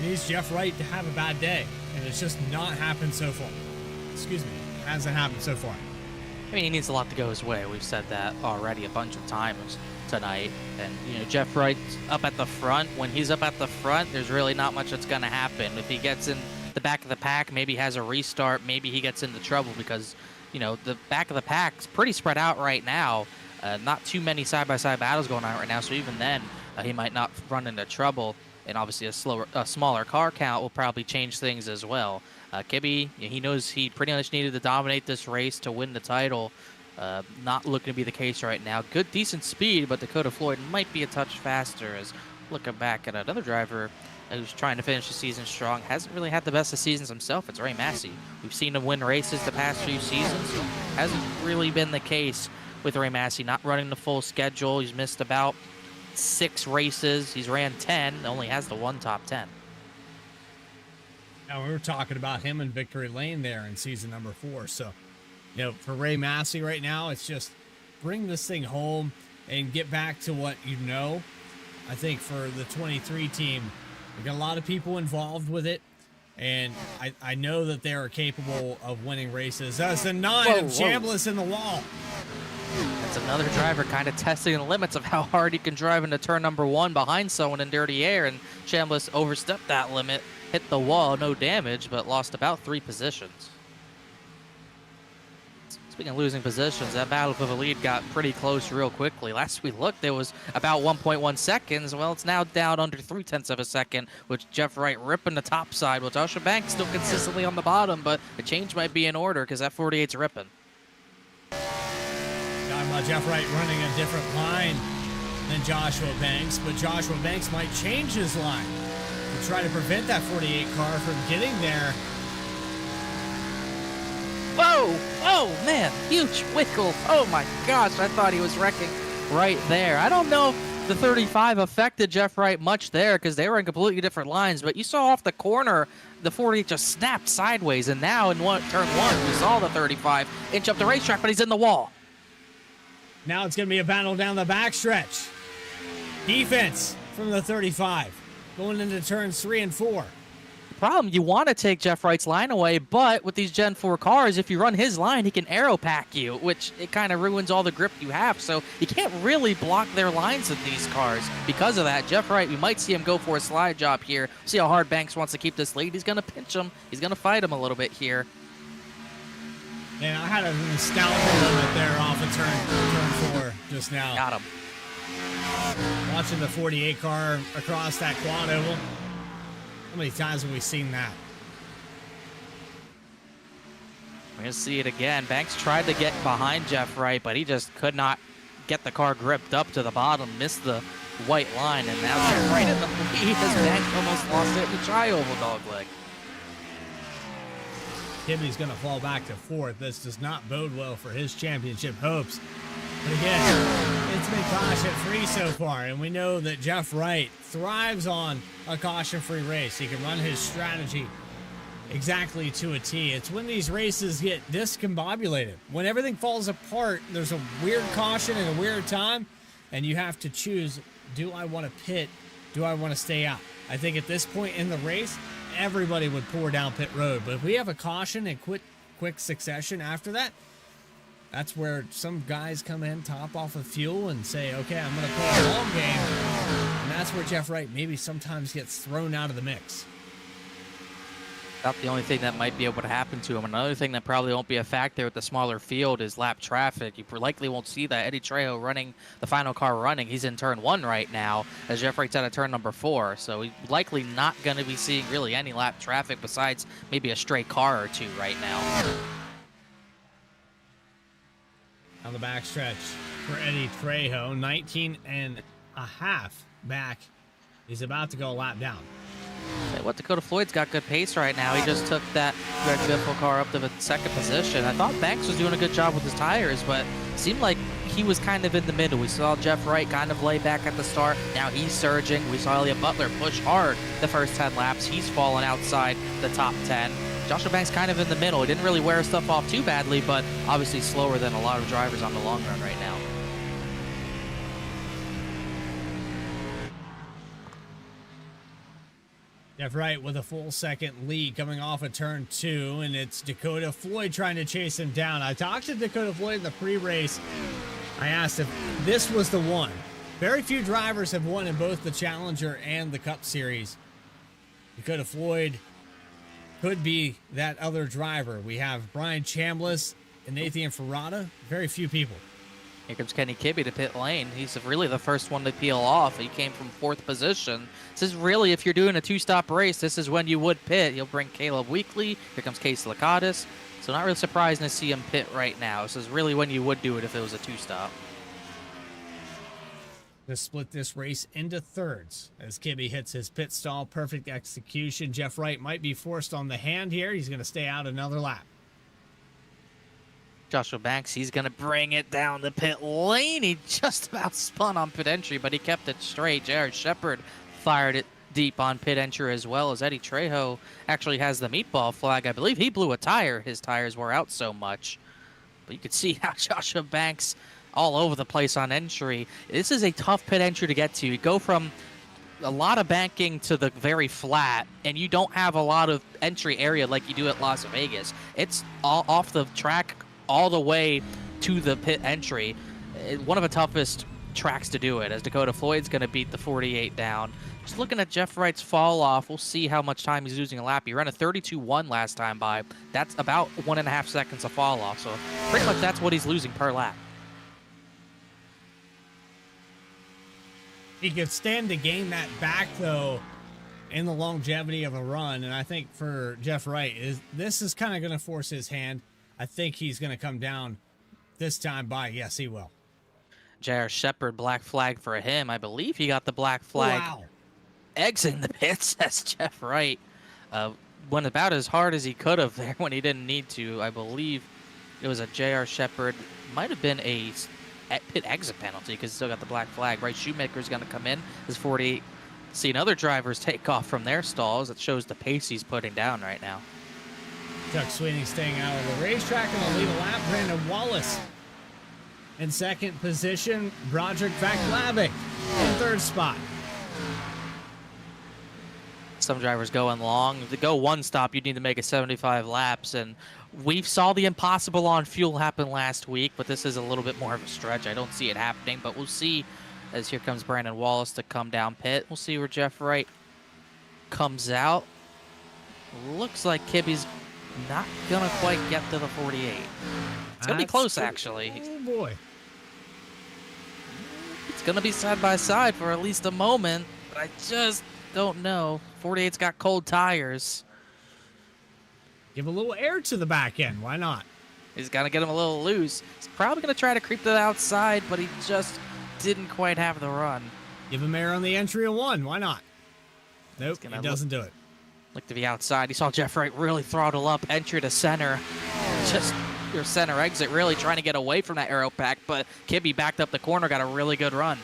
He needs Jeff Wright to have a bad day, and it's just not happened so far. Excuse me, it hasn't happened so far. I mean, he needs a lot to go his way. We've said that already a bunch of times tonight. And, you know, Jeff Wright's up at the front. When he's up at the front, there's really not much that's going to happen. If he gets in the back of the pack, maybe has a restart, maybe he gets into trouble because, you know, the back of the pack's pretty spread out right now. Not too many side-by-side battles going on right now, so even then, he might not run into trouble. And obviously a smaller car count will probably change things as well. Kibbe, he knows he pretty much needed to dominate this race to win the title. Not looking to be the case right now. Good, decent speed, but Dakota Floyd might be a touch faster. As looking back at another driver who's trying to finish the season strong, hasn't really had the best of seasons himself. It's Ray Massey. We've seen him win races the past few seasons. Hasn't really been the case with Ray Massey, not running the full schedule. He's missed about 6 races. He's ran 10, only has the 1 top 10. Now, we were talking about him in Victory Lane there in season number 4. So, you know, for Ray Massey right now, it's just bring this thing home and get back to what you know. I think for the 23 team, we got a lot of people involved with it, and I know that they are capable of winning races. That's the 9 of Chambliss in the wall. That's another driver kind of testing the limits of how hard he can drive into turn number 1 behind someone in dirty air, and Chambliss overstepped that limit, hit the wall, no damage, but lost about 3 positions. Speaking of losing positions, that battle for the lead got pretty close real quickly. Last we looked, it was about 1.1 seconds. Well, it's now down under 0.3 of a second, with Jeff Wright ripping the top side, with Joshua Banks still consistently on the bottom, but a change might be in order because that 48's ripping. Talking about Jeff Wright running a different line than Joshua Banks, but Joshua Banks might change his line to try to prevent that 48 car from getting there. Whoa! Oh, man. Huge wiggle. Oh, my gosh. I thought he was wrecking right there. I don't know if the 35 affected Jeff Wright much there because they were in completely different lines, but you saw off the corner, the 48 just snapped sideways, and now in turn 1, we saw the 35 inch up the racetrack, but he's in the wall. Now it's going to be a battle down the backstretch. Defense from the 35 going into turns 3 and 4. problem. You want to take Jeff Wright's line away, but with these Gen 4 cars, if you run his line, he can aero pack you, which it kind of ruins all the grip you have. So you can't really block their lines with these cars. Because of that, Jeff Wright, we might see him go for a slide job here. See how hard Banks wants to keep this lead. He's going to pinch him. He's going to fight him a little bit here. Yeah, I had a nostalgia moment there off of turn 4 just now. Got him. Watching the 48 car across that quad oval. How many times have we seen that? We're going to see it again. Banks tried to get behind Jeff Wright, but he just could not get the car gripped up to the bottom, missed the white line, and now Jeff Wright in the lead as Banks almost lost it in the tri-oval dogleg. Kibbe's going to fall back to 4th. This does not bode well for his championship hopes. But again, it's been caution-free so far, and we know that Jeff Wright thrives on a caution-free race. He can run his strategy exactly to a T. It's when these races get discombobulated. When everything falls apart, there's a weird caution and a weird time, and you have to choose, do I want to pit? Do I want to stay out? I think at this point in the race, everybody would pour down pit road. But if we have a caution and quick succession after that, that's where some guys come in, top off of fuel, and say, okay, I'm going to play a long game. And that's where Jeff Wright maybe sometimes gets thrown out of the mix. About the only thing that might be able to happen to him. Another thing that probably won't be a factor with the smaller field is lap traffic. You likely won't see that. Eddie Trejo running the final car running. He's in turn 1 right now as Jeff Wright's out of turn number 4. So he's likely not going to be seeing really any lap traffic besides maybe a stray car or two right now. On the backstretch for Eddie Trejo, 19 and a half back. He's about to go a lap down. What Dakota Floyd's got good pace right now. He just took that Greg Biffle car up to the 2nd position. I thought Banks was doing a good job with his tires, but it seemed like he was kind of in the middle. We saw Jeff Wright kind of lay back at the start. Now he's surging. We saw Elliott Butler push hard the first 10 laps. He's fallen outside the top 10. Joshua Banks kind of in the middle. He didn't really wear stuff off too badly, but obviously slower than a lot of drivers on the long run right now. Jeff Wright with a full second lead coming off of turn 2, and it's Dakota Floyd trying to chase him down. I talked to Dakota Floyd in the pre-race. I asked if this was the one. Very few drivers have won in both the Challenger and the Cup Series. Dakota Floyd could be that other driver. We have Brian Chambliss and Nathan Ferrata. Very few people. Here comes Kenny Kibbe to pit lane. He's really the first one to peel off. He came from 4th position. This is really, if you're doing a 2-stop race, this is when you would pit. He'll bring Caleb Weekly. Here comes Case Lakatos. So not really surprising to see him pit right now. This is really when you would do it if it was a 2-stop. To split this race into thirds as Kibbe hits his pit stall. Perfect execution. Jeff Wright might be forced on the hand here. He's going to stay out another lap. Joshua Banks, he's going to bring it down the pit lane. He just about spun on pit entry, but he kept it straight. Jared Shepard fired it deep on pit entry as well as Eddie Trejo actually has the meatball flag. I believe he blew a tire. His tires wore out so much. But you could see how Joshua Banks all over the place on entry. This is a tough pit entry to get to. You go from a lot of banking to the very flat, and you don't have a lot of entry area like you do at Las Vegas. It's all off the track all the way to the pit entry. One of the toughest tracks to do it, as Dakota Floyd's going to beat the 48 down. Just looking at Jeff Wright's fall off, we'll see how much time he's losing a lap. He ran a 32.1 last time by. That's about 1.5 seconds of fall off, so pretty much that's what he's losing per lap. He could stand to gain that back, though, in the longevity of a run. And I think for Jeff Wright, this is kind of going to force his hand. I think he's going to come down this time by. Yes, he will. J.R. Shepard, black flag for him. I believe he got the black flag. Wow. Exiting the pits, says Jeff Wright. Went about as hard as he could have there when he didn't need to. I believe it was a J.R. Shepard. Might have been a pit exit penalty because he still got the black flag. Right, Shoemaker's going to come in as 48. Seeing other drivers take off from their stalls. It shows the pace he's putting down right now. Chuck Sweeney staying out of the racetrack and the lead a lap. Brandon Wallace in 2nd position. Broderick Vaclavic in 3rd spot. some drivers going long. To go one stop, you need to make it 75 laps, and we saw the impossible on fuel happen last week, but this is a little bit more of a stretch. I don't see it happening, but we'll see as here comes Brandon Wallace to come down pit. We'll see where Jeff Wright comes out. Looks like Kibby's not gonna quite get to the 48. It's gonna be close, actually. Oh boy. It's gonna be side by side for at least a moment, but I just don't know. 48's got cold tires. Give a little air to the back end. Why not? He's gonna get him a little loose. He's probably gonna try to creep to the outside, but he just didn't quite have the run. Give him air on the entry of 1. Why not? Nope, he doesn't do it. Look to the outside. He saw Jeff Wright really throttle up, entry to center. Just your center exit, really trying to get away from that aero pack, but Kibby backed up the corner, got a really good run.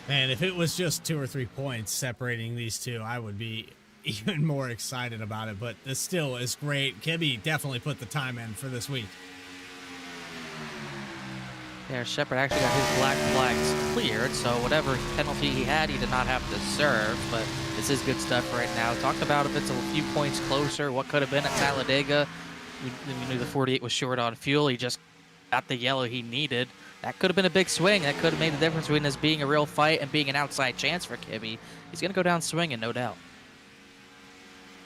Man, if it was just 2 or 3 points separating these two, I would be even more excited about it, but this still is great. Kibby definitely put the time in for this week. Yeah, Shepard actually got his black flags cleared, so whatever penalty he had, he did not have to serve, but this is good stuff right now. Talked about if it's a few points closer, what could have been at Talladega. We knew the 48 was short on fuel. He just got the yellow he needed. That could have been a big swing. That could have made the difference between this being a real fight and being an outside chance for Kibby. He's going to go down swinging, no doubt.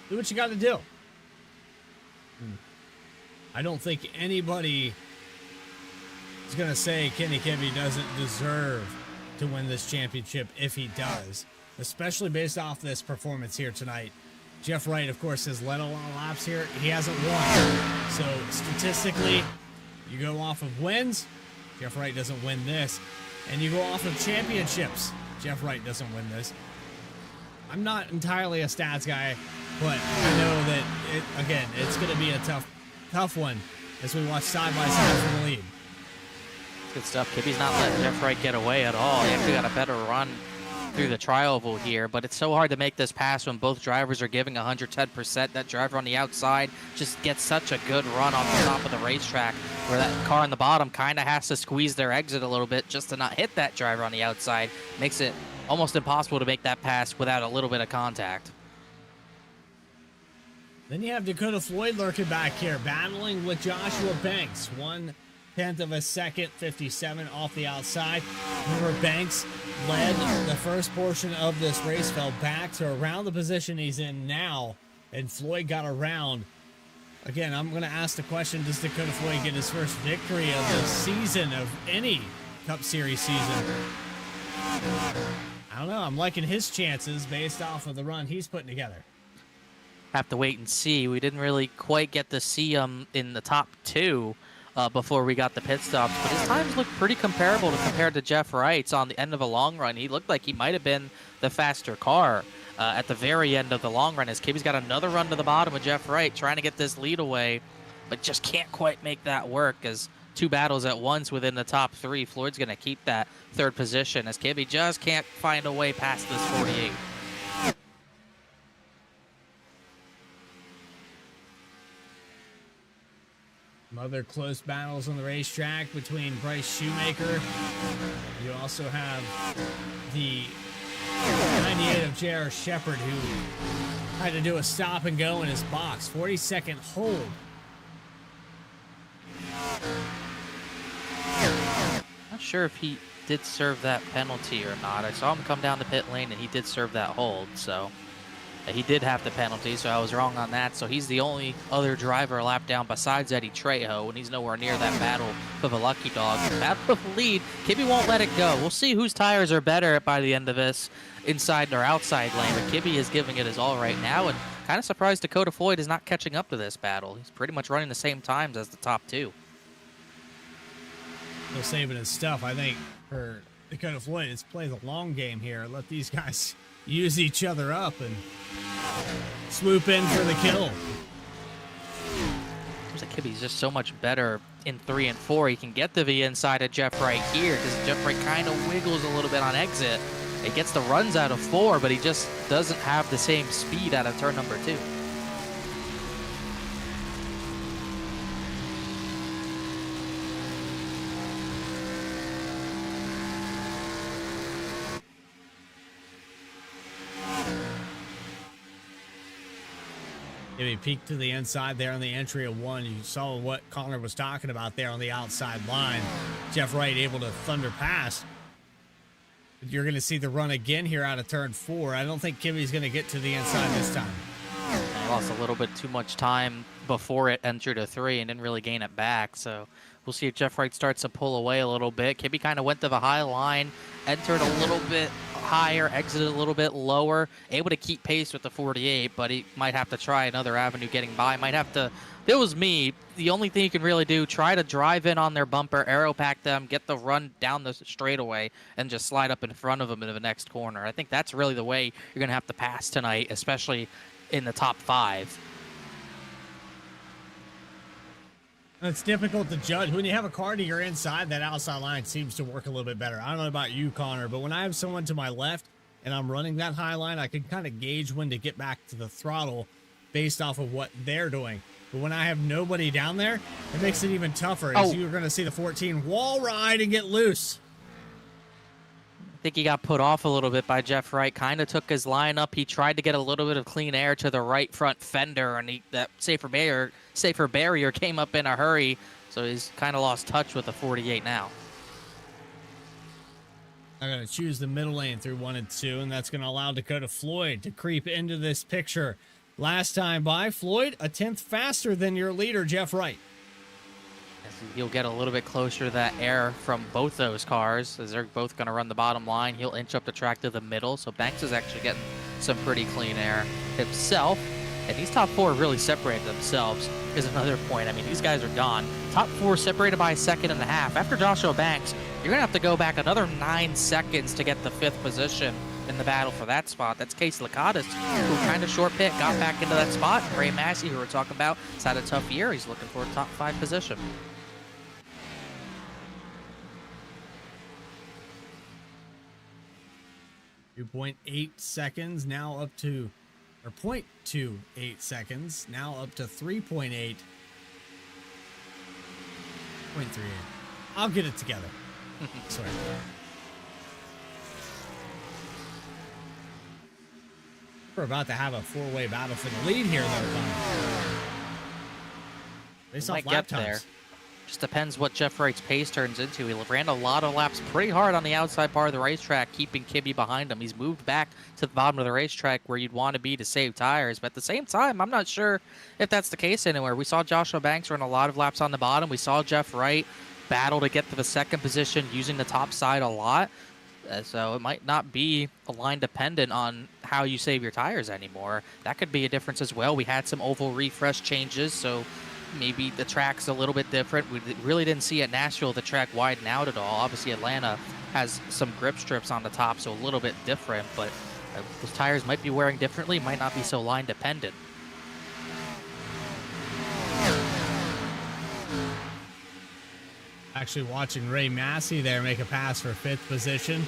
Do what you got to do. I don't think anybody is going to say Kenny Kibby doesn't deserve to win this championship if he does, especially based off this performance here tonight. Jeff Wright, of course, has led a lot of laps here. He hasn't won. So statistically, you go off of wins, Jeff Wright doesn't win this. And you go off of championships, Jeff Wright doesn't win this. I'm not entirely a stats guy, but I know that, again, it's going to be a tough one as we watch side by side from the lead. Good stuff. Kibby's not letting Jeff Wright get away at all. He actually got a better run through the tri-oval here, but it's so hard to make this pass when both drivers are giving 110%. That driver on the outside just gets such a good run on the top of the racetrack where that car on the bottom kind of has to squeeze their exit a little bit just to not hit that driver on the outside. Makes it almost impossible to make that pass without a little bit of contact. Then you have Dakota Floyd lurking back here, battling with Joshua Banks. 1/10 of a second, 57 off the outside. Remember, Banks led the first portion of this race, fell back to around the position he's in now, and Floyd got around. Again, I'm going to ask the question, does Dakota Floyd get his first victory of the season, of any Cup Series season? I don't know. I'm liking his chances based off of the run he's putting together. Have to wait and see. We didn't really quite get to see him in the top 2 before we got the pit stops, but his times look pretty comparable compared to Jeff Wright's on the end of a long run. He looked like he might have been the faster car at the very end of the long run, as Kibby's got another run to the bottom with Jeff Wright trying to get this lead away, but just can't quite make that work as 2 battles at once within the top 3. Floyd's going to keep that 3rd position as Kibby just can't find a way past this 48. Some other close battles on the racetrack between Bryce Shoemaker. You also have the 98 of J.R. Shepard, who had to do a stop and go in his box. 40-second hold. Not sure if he did serve that penalty or not. I saw him come down the pit lane and he did serve that hold, so he did have the penalty, so I was wrong on that. So he's the only other driver a lap down besides Eddie Trejo, and he's nowhere near that battle of a lucky dog. Battle of the lead, Kibby won't let it go. We'll see whose tires are better by the end of this, inside or outside lane, but Kibby is giving it his all right now, and kind of surprised Dakota Floyd is not catching up to this battle. He's pretty much running the same times as the top 2. Still saving his stuff. I think for Dakota Floyd, it's play the long game here. Let these guys use each other up and swoop in for the kill. Seems like Kibby's just so much better in 3 and 4. He can get to the inside of Jeff Wright here because Jeff Wright kind of wiggles a little bit on exit. He gets the runs out of 4, but he just doesn't have the same speed out of turn number 2. Maybe peek to the inside there on the entry of 1. You saw what Connor was talking about there on the outside line. Jeff Wright able to thunder past. You're going to see the run again here out of turn 4. I don't think Kimmy's going to get to the inside this time. He lost a little bit too much time before it entered a 3 and didn't really gain it back. So we'll see if Jeff Wright starts to pull away a little bit. Kibbe kind of went to the high line, entered a little bit higher, exited a little bit lower, able to keep pace with the 48, but he might have to try another avenue getting by. Might have to, if it was me, the only thing you can really do, try to drive in on their bumper, aero pack them, get the run down the straightaway, and just slide up in front of them into the next corner. I think that's really the way you're going to have to pass tonight, especially in the top 5. It's difficult to judge. When you have a car to your inside, that outside line seems to work a little bit better. I don't know about you, Connor, but when I have someone to my left and I'm running that high line, I can kind of gauge when to get back to the throttle based off of what they're doing. But when I have nobody down there, it makes it even tougher. As you're going to see the 14 wall ride and get loose. I think he got put off a little bit by Jeff Wright. Kind of took his line up. He tried to get a little bit of clean air to the right front fender, and that safer barrier came up in a hurry. So he's kind of lost touch with the 48 now. I'm going to choose the middle lane through 1 and 2, and that's going to allow Dakota Floyd to creep into this picture. Last time by, Floyd, a 10th faster than your leader, Jeff Wright. He'll get a little bit closer to that air from both those cars as they're both going to run the bottom line. He'll inch up the track to the middle, so Banks is actually getting some pretty clean air himself. And these top 4 really separated themselves is another point. I mean, these guys are gone. Top 4 separated by a second and a half. After Joshua Banks, you're going to have to go back another 9 seconds to get the 5th position in the battle for that spot. That's Case Lakatis, who kind of short pit, got back into that spot. Ray Massey, who we're talking about, has had a tough year. He's looking for a top 5 position. .8 seconds now up to, or 0.28 seconds now up to 3.8. 0.38. I'll get it together. Sorry. We're about to have a 4-way battle for the lead here, though. Based off lap times. Just depends what Jeff Wright's pace turns into. He ran a lot of laps pretty hard on the outside part of the racetrack, keeping Kibbe behind him. He's moved back to the bottom of the racetrack where you'd want to be to save tires. But at the same time, I'm not sure if that's the case anywhere. We saw Joshua Banks run a lot of laps on the bottom. We saw Jeff Wright battle to get to the 2nd position using the top side a lot. So it might not be a line dependent on how you save your tires anymore. That could be a difference as well. We had some oval refresh changes, so maybe the track's a little bit different. We really didn't see at Nashville the track widen out at all. Obviously, Atlanta has some grip strips on the top, so a little bit different, but those tires might be wearing differently, might not be so line dependent. Actually watching Ray Massey there make a pass for 5th position.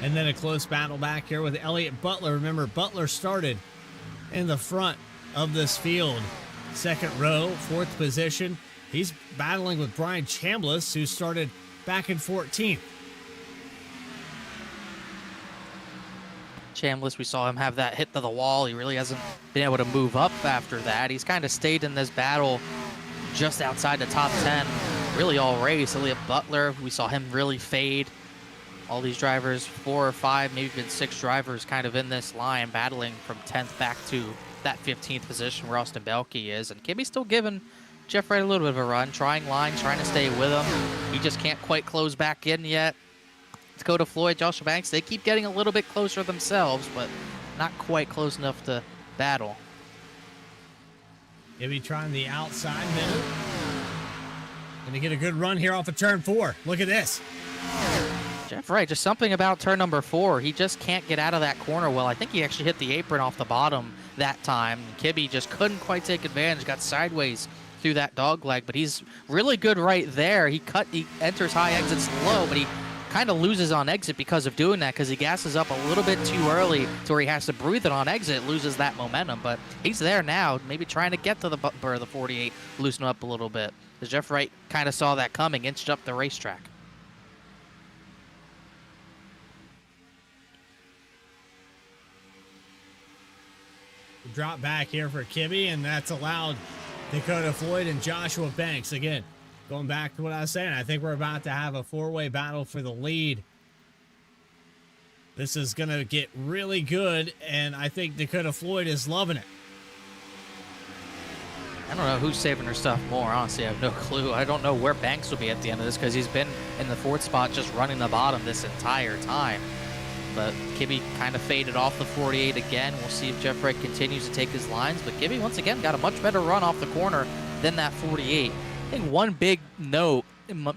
And then a close battle back here with Elliott Butler. Remember, Butler started in the front of this field. 2nd row, 4th position. He's battling with Brian Chambliss, who started back in 14th. Chambliss, we saw him have that hit to the wall. He really hasn't been able to move up after that. He's kind of stayed in this battle just outside the top 10 really all race. Elliott Butler, we saw him really fade. All these drivers, 4 or 5, maybe even 6 drivers kind of in this line battling from 10th back to that 15th position where Austin Belke is. And Kibbe's still giving Jeff Wright a little bit of a run, trying line, trying to stay with him. He just can't quite close back in yet. Dakota Floyd, Joshua Banks, they keep getting a little bit closer themselves, but not quite close enough to battle. Kibbe trying the outside middle. Gonna get a good run here off of turn 4. Look at this. Jeff Wright, just something about turn number 4. He just can't get out of that corner well. I think he actually hit the apron off the bottom that time. Kibbe just couldn't quite take advantage, got sideways through that dog leg, but he's really good right there. He enters high, exits low, but he kind of loses on exit because of doing that, because he gasses up a little bit too early to where he has to breathe it on exit, loses that momentum. But he's there now, maybe trying to get to the bumper of the 48, loosen up a little bit. Because Jeff Wright kind of saw that coming, inched up the racetrack. drop back here for Kibbe, and that's allowed Dakota Floyd and Joshua Banks. Again, going back to what I was saying, I think we're about to have a four-way battle for the lead. This is going to get really good, and I think Dakota Floyd is loving it. I don't know who's saving her stuff more. Honestly, I have no clue. I don't know where Banks will be at the end of this because he's been in the fourth spot just running the bottom this entire time. But Kibbe kind of faded off the 48 again. We'll see if Jeff Wright continues to take his lines. But Kibbe, once again, got a much better run off the corner than that 48. I think one big note,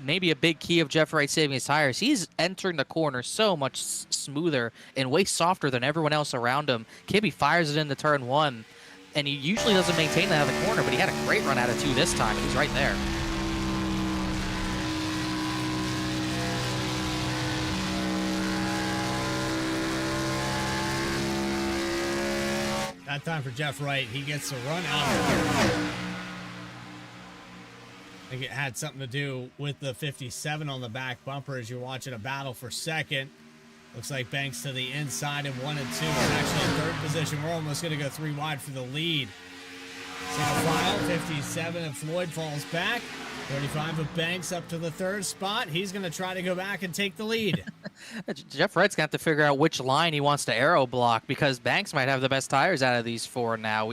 maybe a big key of Jeff Wright saving his tires, he's entering the corner so much smoother and way softer than everyone else around him. Kibbe fires it into turn one, and he usually doesn't maintain that out of the corner, but he had a great run out of two this time. He's right there. That time for Jeff Wright. He gets a run out of I think it had something to do with the 57 on the back bumper as you're watching a battle for second. Looks like Banks to the inside in 1 and 2. We're actually in third position. We're almost going to go 3 wide for the lead. Single file, 57 of Floyd falls back. 35 of Banks up to the third spot. He's going to try to go back and take the lead. Jeff Wright's going to have to figure out which line he wants to aero block because Banks might have the best tires out of these four now.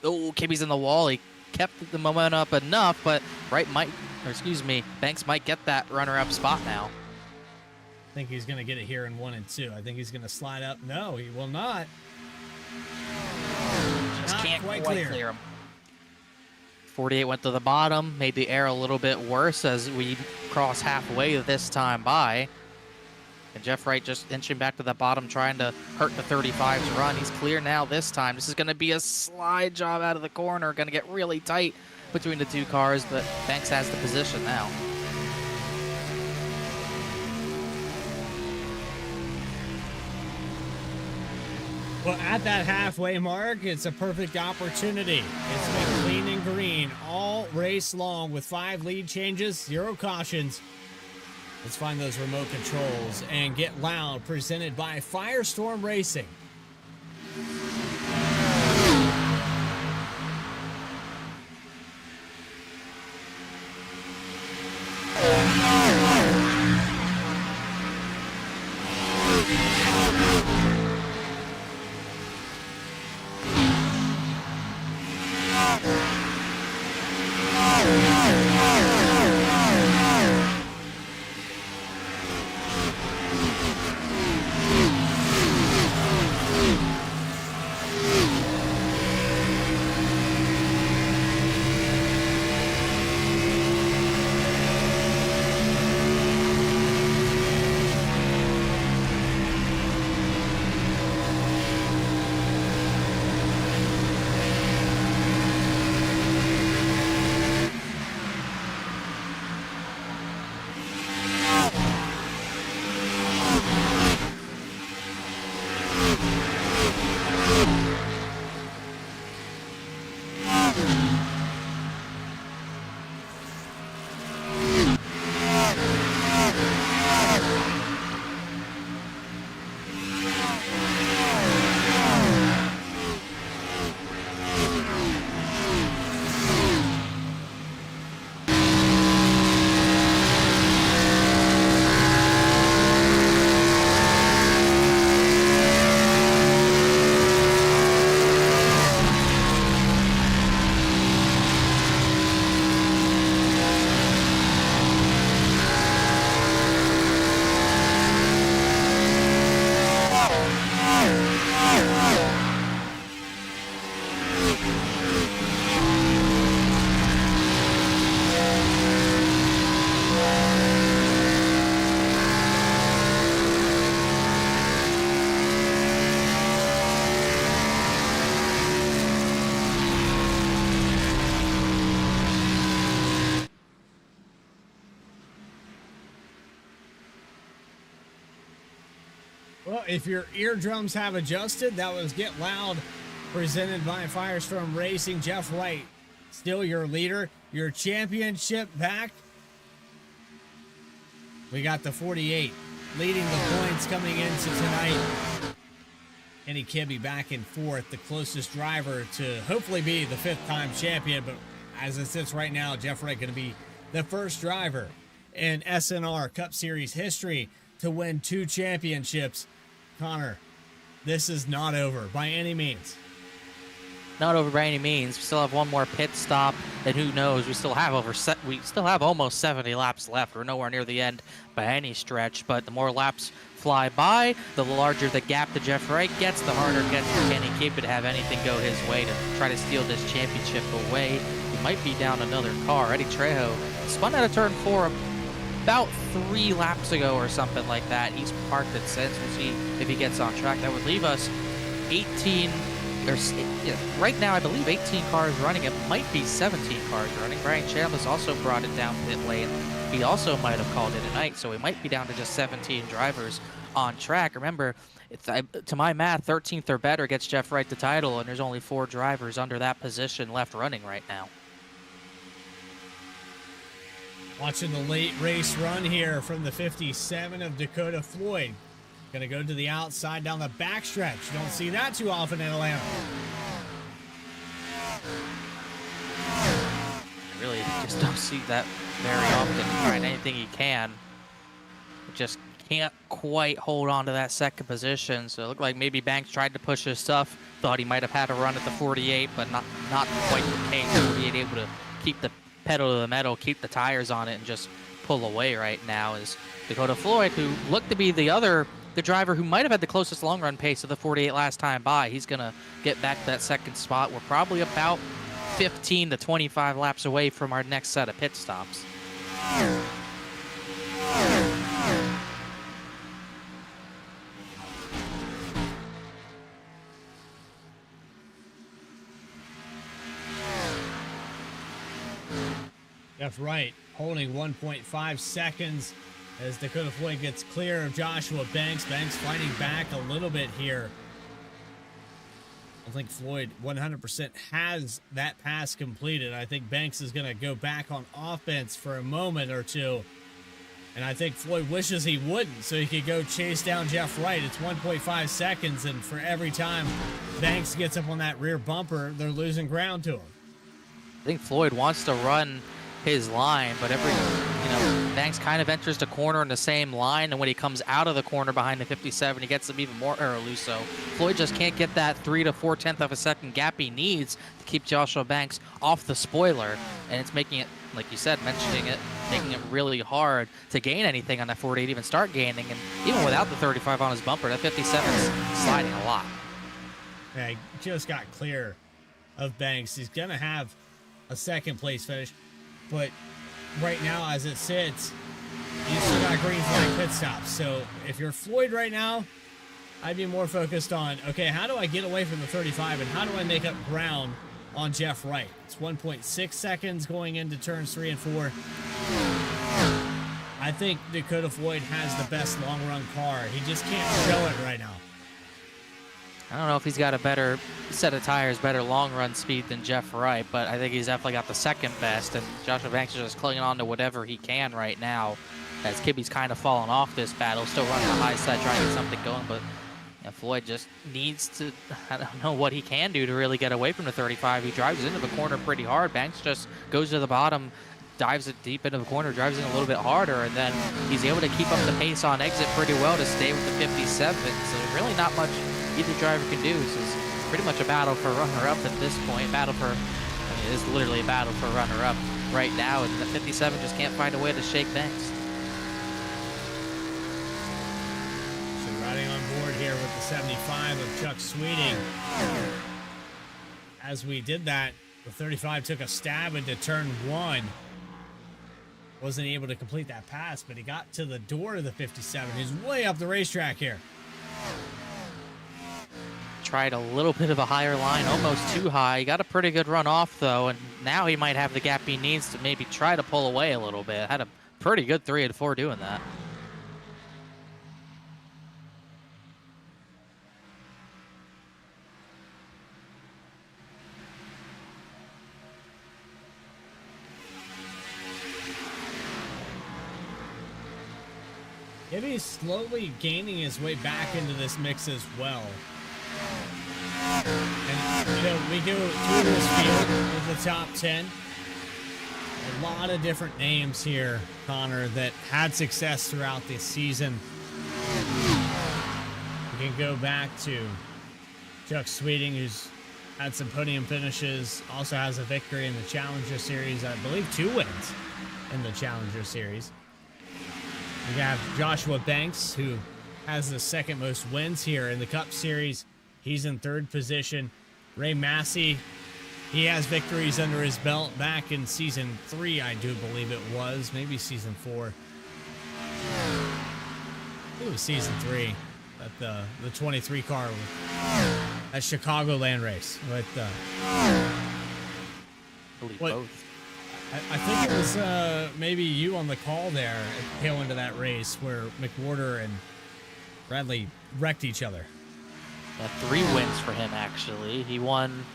Kibbe's in the wall. He kept the momentum up enough, but Banks might get that runner-up spot now. I think he's going to get it here in 1 and 2. I think he's going to slide up. No, he will not. Just Not can't quite clear him. 48 went to the bottom, made the air a little bit worse as we cross halfway this time by. And Jeff Wright just inching back to the bottom, trying to hurt the 35's run. He's clear now this time. This is going to be a slide job out of the corner. Going to get really tight between the two cars, but Banks has the position now. Well, at that halfway mark, it's a perfect opportunity. It's been clean and green all race long with 5 lead changes, 0 cautions. Let's find those remote controls and get loud, presented by FireStorm Racing. Well, if your eardrums have adjusted, that was Get Loud, presented by FireStorm Racing. Jeff Wright, still your leader, your championship back. We got the 48 leading the points coming into tonight. Kenny Kibbe back and forth, the closest driver to hopefully be the 5th-time champion. But as it sits right now, Jeff Wright going to be the first driver in SNR Cup Series history to win 2 championships. Connor, this is not over by any means. Not over by any means. We still have one more pit stop, and who knows? We still have almost 70 laps left. We're nowhere near the end by any stretch. But the more laps fly by, the larger the gap to Jeff Wright gets, the harder it gets for Kenny Kibbe to have anything go his way to try to steal this championship away. He might be down another car. Eddie Trejo spun out of turn 4 about 3 laps ago or something like that. He's parked it since. We'll see if he gets on track. That would leave us 18. Right now, I believe 18 cars running. It might be 17 cars running. Brian Chambliss also brought it down pit lane. He also might have called it a night, so we might be down to just 17 drivers on track. Remember, to my math, 13th or better gets Jeff Wright the title, and there's only 4 drivers under that position left running right now. Watching the late race run here from the 57 of Dakota Floyd. Going to go to the outside down the backstretch. You don't see that too often in Atlanta. I really just don't see that very often. Trying anything he can. Just can't quite hold on to that second position. So it looked like maybe Banks tried to push his stuff. Thought he might have had a run at the 48, but not quite the case. 48 able to keep the pedal to the metal, keep the tires on it, and just pull away right now is Dakota Floyd, who looked to be the driver who might have had the closest long run pace of the 48 last time by. He's going to get back to that second spot. We're probably about 15 to 25 laps away from our next set of pit stops. Jeff Wright holding 1.5 seconds as Dakota Floyd gets clear of Joshua Banks. Banks fighting back a little bit here. I think Floyd 100% has that pass completed. I think Banks is going to go back on offense for a moment or two. And I think Floyd wishes he wouldn't so he could go chase down Jeff Wright. It's 1.5 seconds, and for every time Banks gets up on that rear bumper, they're losing ground to him. I think Floyd wants to run his line, but Banks kind of enters the corner in the same line, and when he comes out of the corner behind the 57, he gets him even more loose. So Floyd just can't get that 3 to 4/10 of a second gap he needs to keep Joshua Banks off the spoiler, and it's making it, like you said, making it really hard to gain anything on that 48, even start gaining, and even without the 35 on his bumper, that 57's sliding a lot. Yeah, he just got clear of Banks. He's gonna have a second place finish. But right now, as it sits, you still got green flag pit stops. So if you're Floyd right now, I'd be more focused on, okay, how do I get away from the 35 and how do I make up ground on Jeff Wright? It's 1.6 seconds going into turns 3 and 4. I think Dakota Floyd has the best long run car. He just can't show it right now. I don't know if he's got a better set of tires, better long run speed than Jeff Wright, but I think he's definitely got the second best, and Joshua Banks is just clinging on to whatever he can right now, as Kibbe's kind of fallen off this battle, still running the high side, trying to get something going, but Floyd just needs to, I don't know what he can do to really get away from the 35. He drives into the corner pretty hard. Banks just goes to the bottom, dives it deep into the corner, drives in a little bit harder, and then he's able to keep up the pace on exit pretty well to stay with the 57, so really not much either driver can do. So it's pretty much a battle for runner-up at this point. It is literally a battle for runner-up right now, and the 57 just can't find a way to shake Banks. So riding on board here with the 75 of Chuck Sweeting. As we did that, the 35 took a stab into turn 1. Wasn't able to complete that pass, but he got to the door of the 57. He's way up the racetrack here. Tried a little bit of a higher line, almost too high. He got a pretty good run off, though, and now he might have the gap he needs to maybe try to pull away a little bit. Had a pretty good 3 and 4 doing that. Maybe he's slowly gaining his way back into this mix as well. And, you know, we go through this field with the top 10. A lot of different names here, Connor, that had success throughout this season. We can go back to Chuck Sweeting, who's had some podium finishes, also has a victory in the Challenger Series, I believe 2 wins in the Challenger Series. We have Joshua Banks, who has the second most wins here in the Cup Series. He's in 3rd position. Ray Massey, he has victories under his belt back in season 3, I do believe it was, maybe season 4. I think it was season 3 at the 23 car at Chicagoland race with Both. I think it was maybe you on the call there at the tail end of that race where McWhorter and Bradley wrecked each other. 3 wins for him, actually. He won,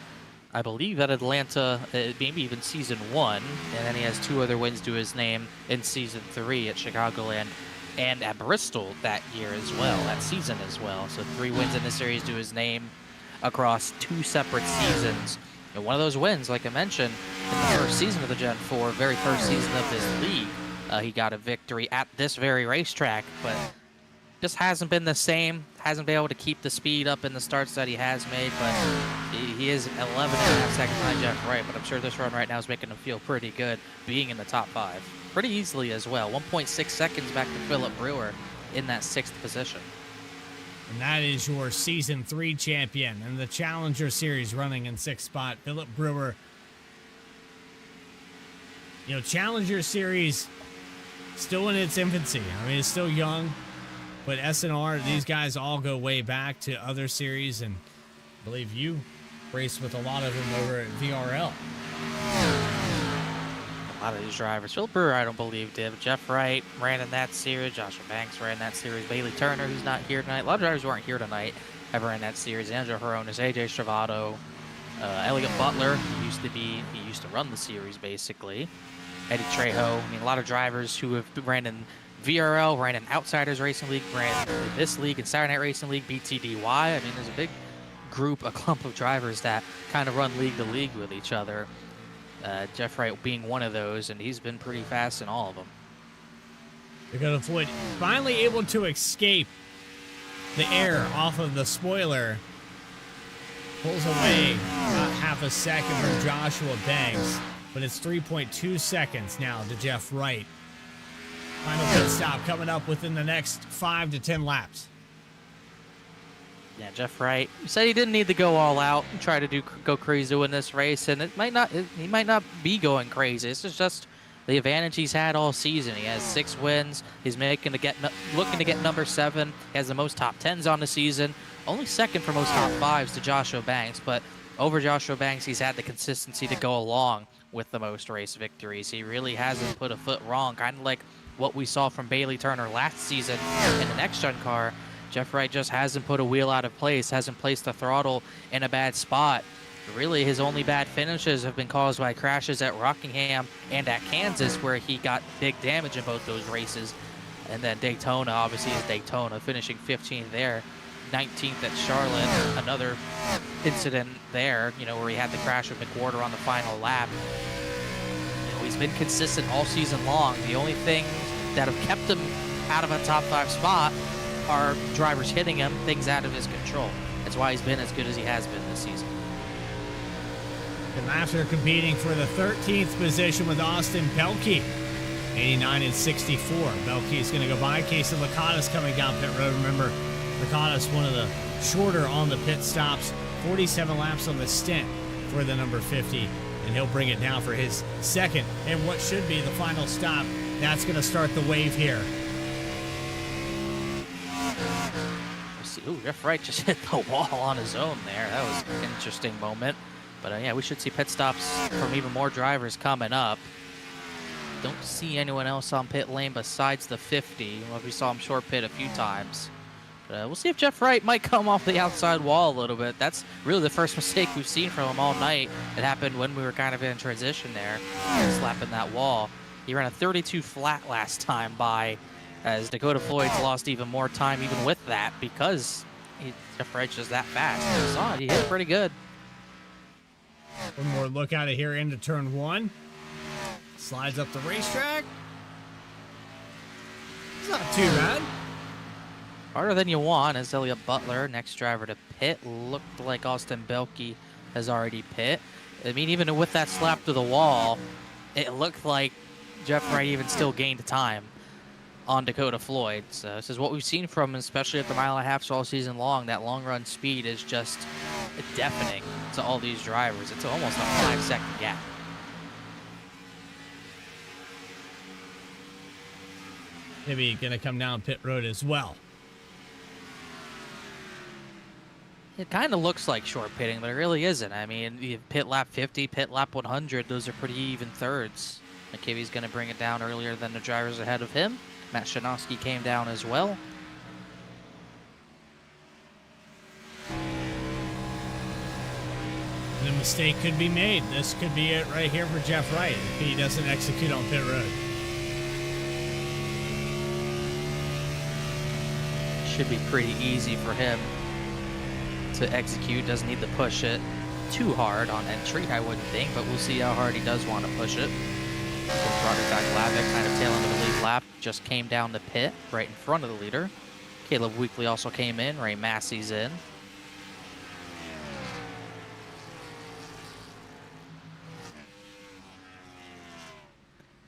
I believe, at Atlanta, maybe even season 1, and then he has 2 other wins to his name in season 3 at Chicagoland and at Bristol that year as well, that season as well. So 3 wins in the series to his name across 2 separate seasons. And one of those wins, like I mentioned, in the first season of the Gen 4, very first season of this league, he got a victory at this very racetrack, but just hasn't been the same, hasn't been able to keep the speed up in the starts that he has made, but he is 11.5 seconds behind Jeff Wright, but I'm sure this run right now is making him feel pretty good being in the top 5. Pretty easily as well, 1.6 seconds back to Philip Brewer in that 6th position. And that is your season 3 champion in the Challenger Series, running in 6th spot, Philip Brewer. You know, Challenger Series still in its infancy. I mean, it's still young, but SNR, these guys all go way back to other series, and I believe you raced with a lot of them over at VRL. A lot of these drivers. Phil Brewer, I don't believe, did. But Jeff Wright ran in that series. Joshua Banks ran that series. Bailey Turner, who's not here tonight. A lot of drivers who aren't here tonight ever ran that series. Andrew Horonis, AJ Stravato, Elliot Butler. He used to run the series, basically. Eddie Trejo. I mean, a lot of drivers who have ran in VRL, ran in Outsiders Racing League, ran in this league, in Saturday Night Racing League, BTDY. I mean, there's a big group, a clump of drivers that kind of run league to league with each other. Jeff Wright being one of those, and he's been pretty fast in all of them. Dakota Floyd finally able to escape the air off of the spoiler. Pulls away about half a second from Joshua Banks, but it's 3.2 seconds now to Jeff Wright. Final pit stop coming up within the next 5 to 10 laps. Yeah, Jeff Wright said he didn't need to go all out and try to go crazy in this race, and he might not be going crazy. This is just the advantage he's had all season. He has 6 wins. He's looking to get number 7. He has the most top 10s on the season. Only second for most top 5s to Joshua Banks, but over Joshua Banks, he's had the consistency to go along with the most race victories. He really hasn't put a foot wrong, kind of like what we saw from Bailey Turner last season in the next-gen car. Jeff Wright just hasn't put a wheel out of place, hasn't placed the throttle in a bad spot. Really, his only bad finishes have been caused by crashes at Rockingham and at Kansas, where he got big damage in both those races. And then Daytona, obviously, is Daytona, finishing 15th there. 19th at Charlotte, another incident there, where he had the crash with McWhorter on the final lap. He's been consistent all season long. The only thing that have kept him out of a top 5 spot are drivers hitting him, things out of his control. That's why he's been as good as he has been this season. And after competing for the 13th position with Austin Belke, 89 and 64. Belke is going to go by. Casey Lakatos coming down pit road. Remember, Lakatos, one of the shorter on the pit stops, 47 laps on the stint for the number 50. And he'll bring it down for his second and what should be the final stop. That's going to start the wave here. Ooh, Jeff Wright just hit the wall on his own there. That was an interesting moment. But yeah, we should see pit stops from even more drivers coming up. Don't see anyone else on pit lane besides the 50. Well, we saw him short pit a few times. But we'll see if Jeff Wright might come off the outside wall a little bit. That's really the first mistake we've seen from him all night. It happened when we were kind of in transition there, slapping that wall. He ran a 32 flat last time by, as Dakota Floyd's lost even more time even with that, because Jeff Wright's just that fast. I saw it. He hit pretty good. One more look at it here into turn 1. Slides up the racetrack. It's not too bad. Harder than you want as Elliott Butler, next driver to pit. Looked like Austin Belke has already pit. I mean, even with that slap to the wall, it looked like Jeff Wright even still gained time on Dakota Floyd. So this is what we've seen from him, especially at the mile-and-a-half all season long. That long-run speed is just deafening to all these drivers. It's almost a 5-second gap. Maybe gonna come down pit road as well. It kind of looks like short pitting, but it really isn't. I mean, you pit lap 50, pit lap 100, those are pretty even thirds. McKibbe's going to bring it down earlier than the drivers ahead of him. Matt Shanowski came down as well. The mistake could be made. This could be it right here for Jeff Wright if he doesn't execute on pit road. Should be pretty easy for him to execute. Doesn't need to push it too hard on entry, I wouldn't think, but we'll see how hard he does want to push it. Roderick Back-Lavick kind of tail end of the lead lap, just came down the pit right in front of the leader. Caleb Weekly also came in. Ray Massey's in.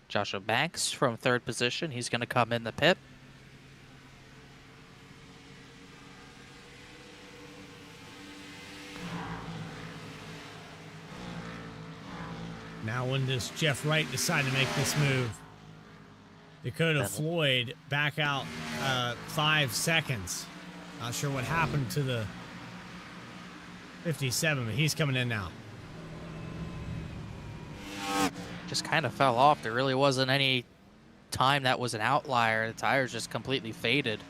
Joshua Banks from third position. He's going to come in the pit. Now when does Jeff Wright decide to make this move? Dakota Floyd back out 5 seconds. Not sure what happened to the 57, but he's coming in now. Just kind of fell off. There really wasn't any time that was an outlier. The tires just completely faded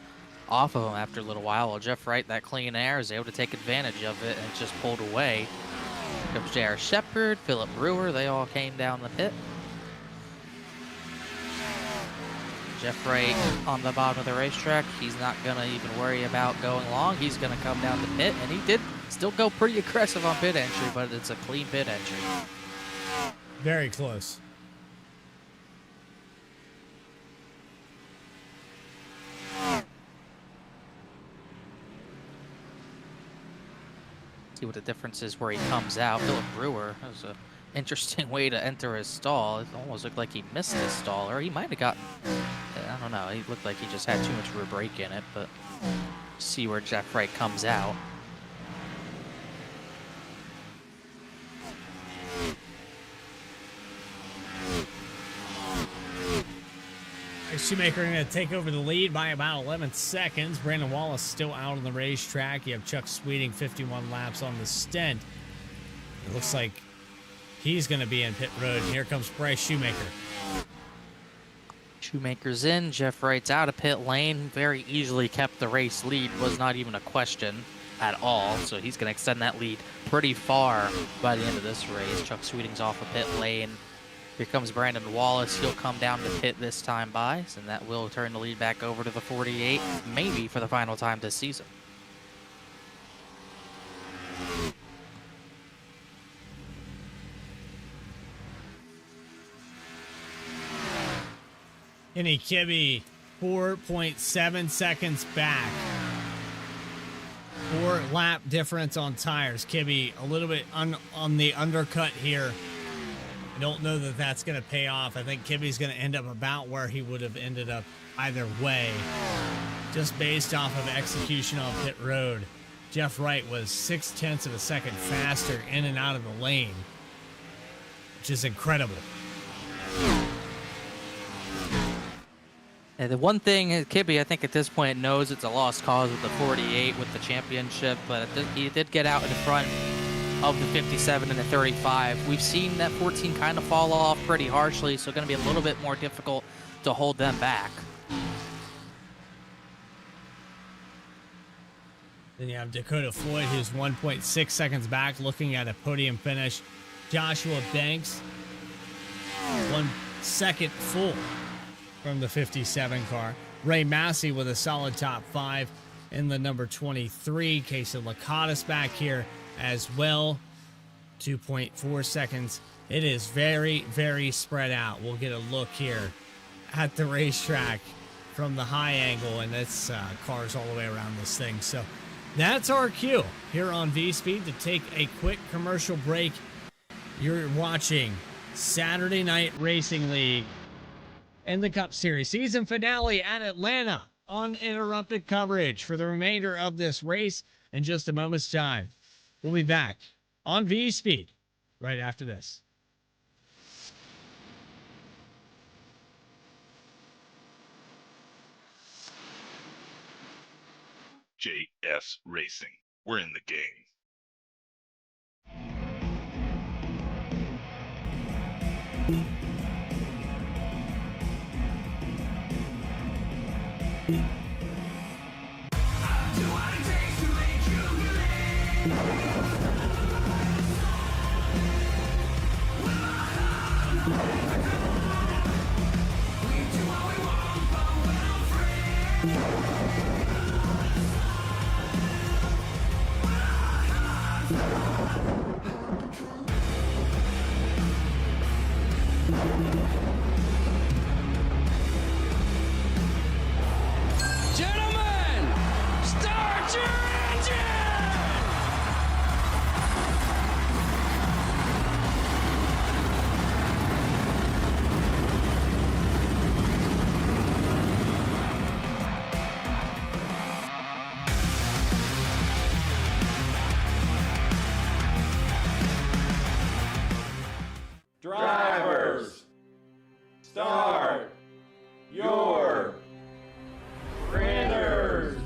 off of him after a little while. Well, Jeff Wright, that clean air, is able to take advantage of it and just pulled away. Here comes J.R. Shepard, Philip Brewer, they all came down the pit. Jeff Wright on the bottom of the racetrack. He's not going to even worry about going long. He's going to come down the pit, and he did still go pretty aggressive on pit entry, but it's a clean pit entry. Very close. See what the difference is where he comes out. Philip Brewer, that was an interesting way to enter his stall. It almost looked like he missed his stall, or he might have gotten, I don't know, he looked like he just had too much rear brake in it, but see where Jeff Wright comes out. Shoemaker going to take over the lead by about 11 seconds. Brandon Wallace still out on the racetrack. You have Chuck Sweeting, 51 laps on the stint. It looks like he's going to be in pit road. And here comes Bryce Shoemaker. Shoemaker's in. Jeff Wright's out of pit lane. Very easily kept the race lead. Was not even a question at all. So he's going to extend that lead pretty far by the end of this race. Chuck Sweeting's off of pit lane. Here comes Brandon Wallace. He'll come down to pit this time by, and that will turn the lead back over to the 48, maybe for the final time this season. Kenny Kibbe, 4.7 seconds back. 4 lap difference on tires. Kibbe a little bit on the undercut here. I don't know that that's going to pay off. I think Kibbe's going to end up about where he would have ended up either way, just based off of execution on pit road. Jeff Wright was 0.6 of a second faster in and out of the lane, which is incredible. And the one thing, Kibbe, I think at this point knows it's a lost cause with the 48 with the championship, but he did get out in front of the 57 and the 35. We've seen that 14 kind of fall off pretty harshly, so going to be a little bit more difficult to hold them back. Then you have Dakota Floyd, who's 1.6 seconds back, looking at a podium finish. Joshua Banks, 1 second full from the 57 car. Ray Massey with a solid top 5. in the number 23. Casey Lacatus back here as well. 2.4 seconds. It is very, very spread out. We'll get a look here at the racetrack from the high angle, and that's cars all the way around this thing. So that's our cue here on VSPEED to take a quick commercial break. You're watching Saturday Night Racing League and the Cup Series season finale at Atlanta. Uninterrupted coverage for the remainder of this race in just a moment's time. We'll be back on VSPEED right after this. JS Racing. We're in the game. Gentlemen, start your engine! Drivers, start your printers.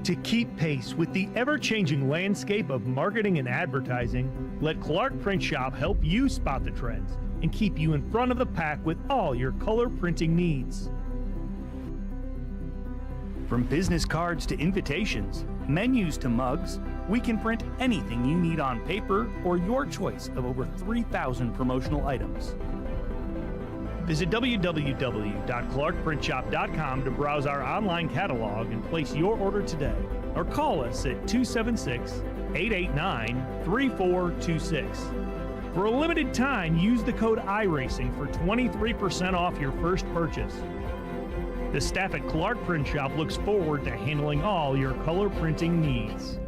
To keep pace with the ever-changing landscape of marketing and advertising, let Clark Print Shop help you spot the trends and keep you in front of the pack with all your color printing needs. From business cards to invitations, menus to mugs, we can print anything you need on paper or your choice of over 3,000 promotional items. Visit www.clarkprintshop.com to browse our online catalog and place your order today, or call us at 276-889-3426. For a limited time, use the code iRacing for 23% off your first purchase. The staff at Clark Print Shop looks forward to handling all your color printing needs.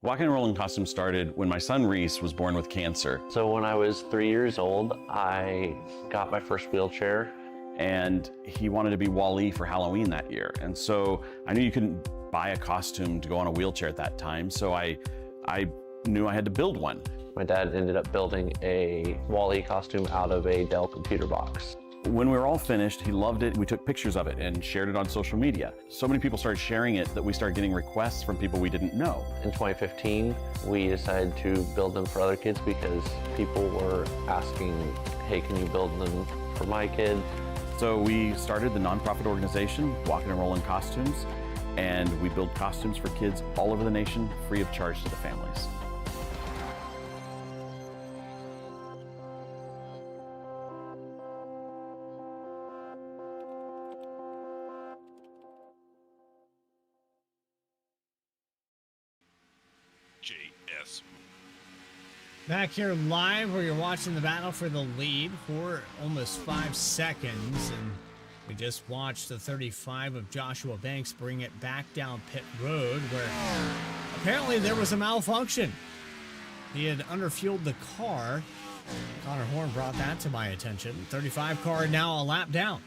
Walking and Rolling Costumes started when my son Reese was born with cancer. So when I was 3 years old, I got my first wheelchair. And he wanted to be Wall-E for Halloween that year. And so I knew you couldn't buy a costume to go on a wheelchair at that time, so I knew I had to build one. My dad ended up building a Wall-E costume out of a Dell computer box. When we were all finished, he loved it. We took pictures of it and shared it on social media. So many people started sharing it that we started getting requests from people we didn't know. In 2015, we decided to build them for other kids because people were asking, hey, can you build them for my kid? So we started the nonprofit organization, Walking and Rolling Costumes, and we build costumes for kids all over the nation, free of charge to the families. JS. Back here live where you're watching the battle for the lead for almost 5 seconds. And we just watched the 35 of Joshua Banks bring it back down pit road where apparently there was a malfunction. He had underfueled the car. Connor Horn brought that to my attention. 35 car now a lap down.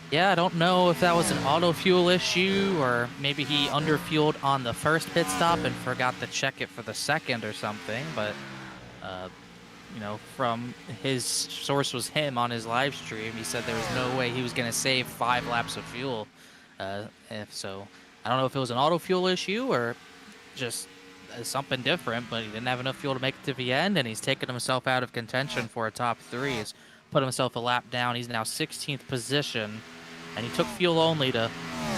Yeah, I don't know if that was an auto fuel issue or maybe he underfueled on the first pit stop and forgot to check it for the second or something. But, you know, from his source was him on his live stream. He said there was no way he was going to save 5 laps of fuel. So I don't know if it was an auto fuel issue or just something different, but he didn't have enough fuel to make it to the end, and he's taken himself out of contention for a top 3. He's put himself a lap down. He's now 16th position. And he took fuel only to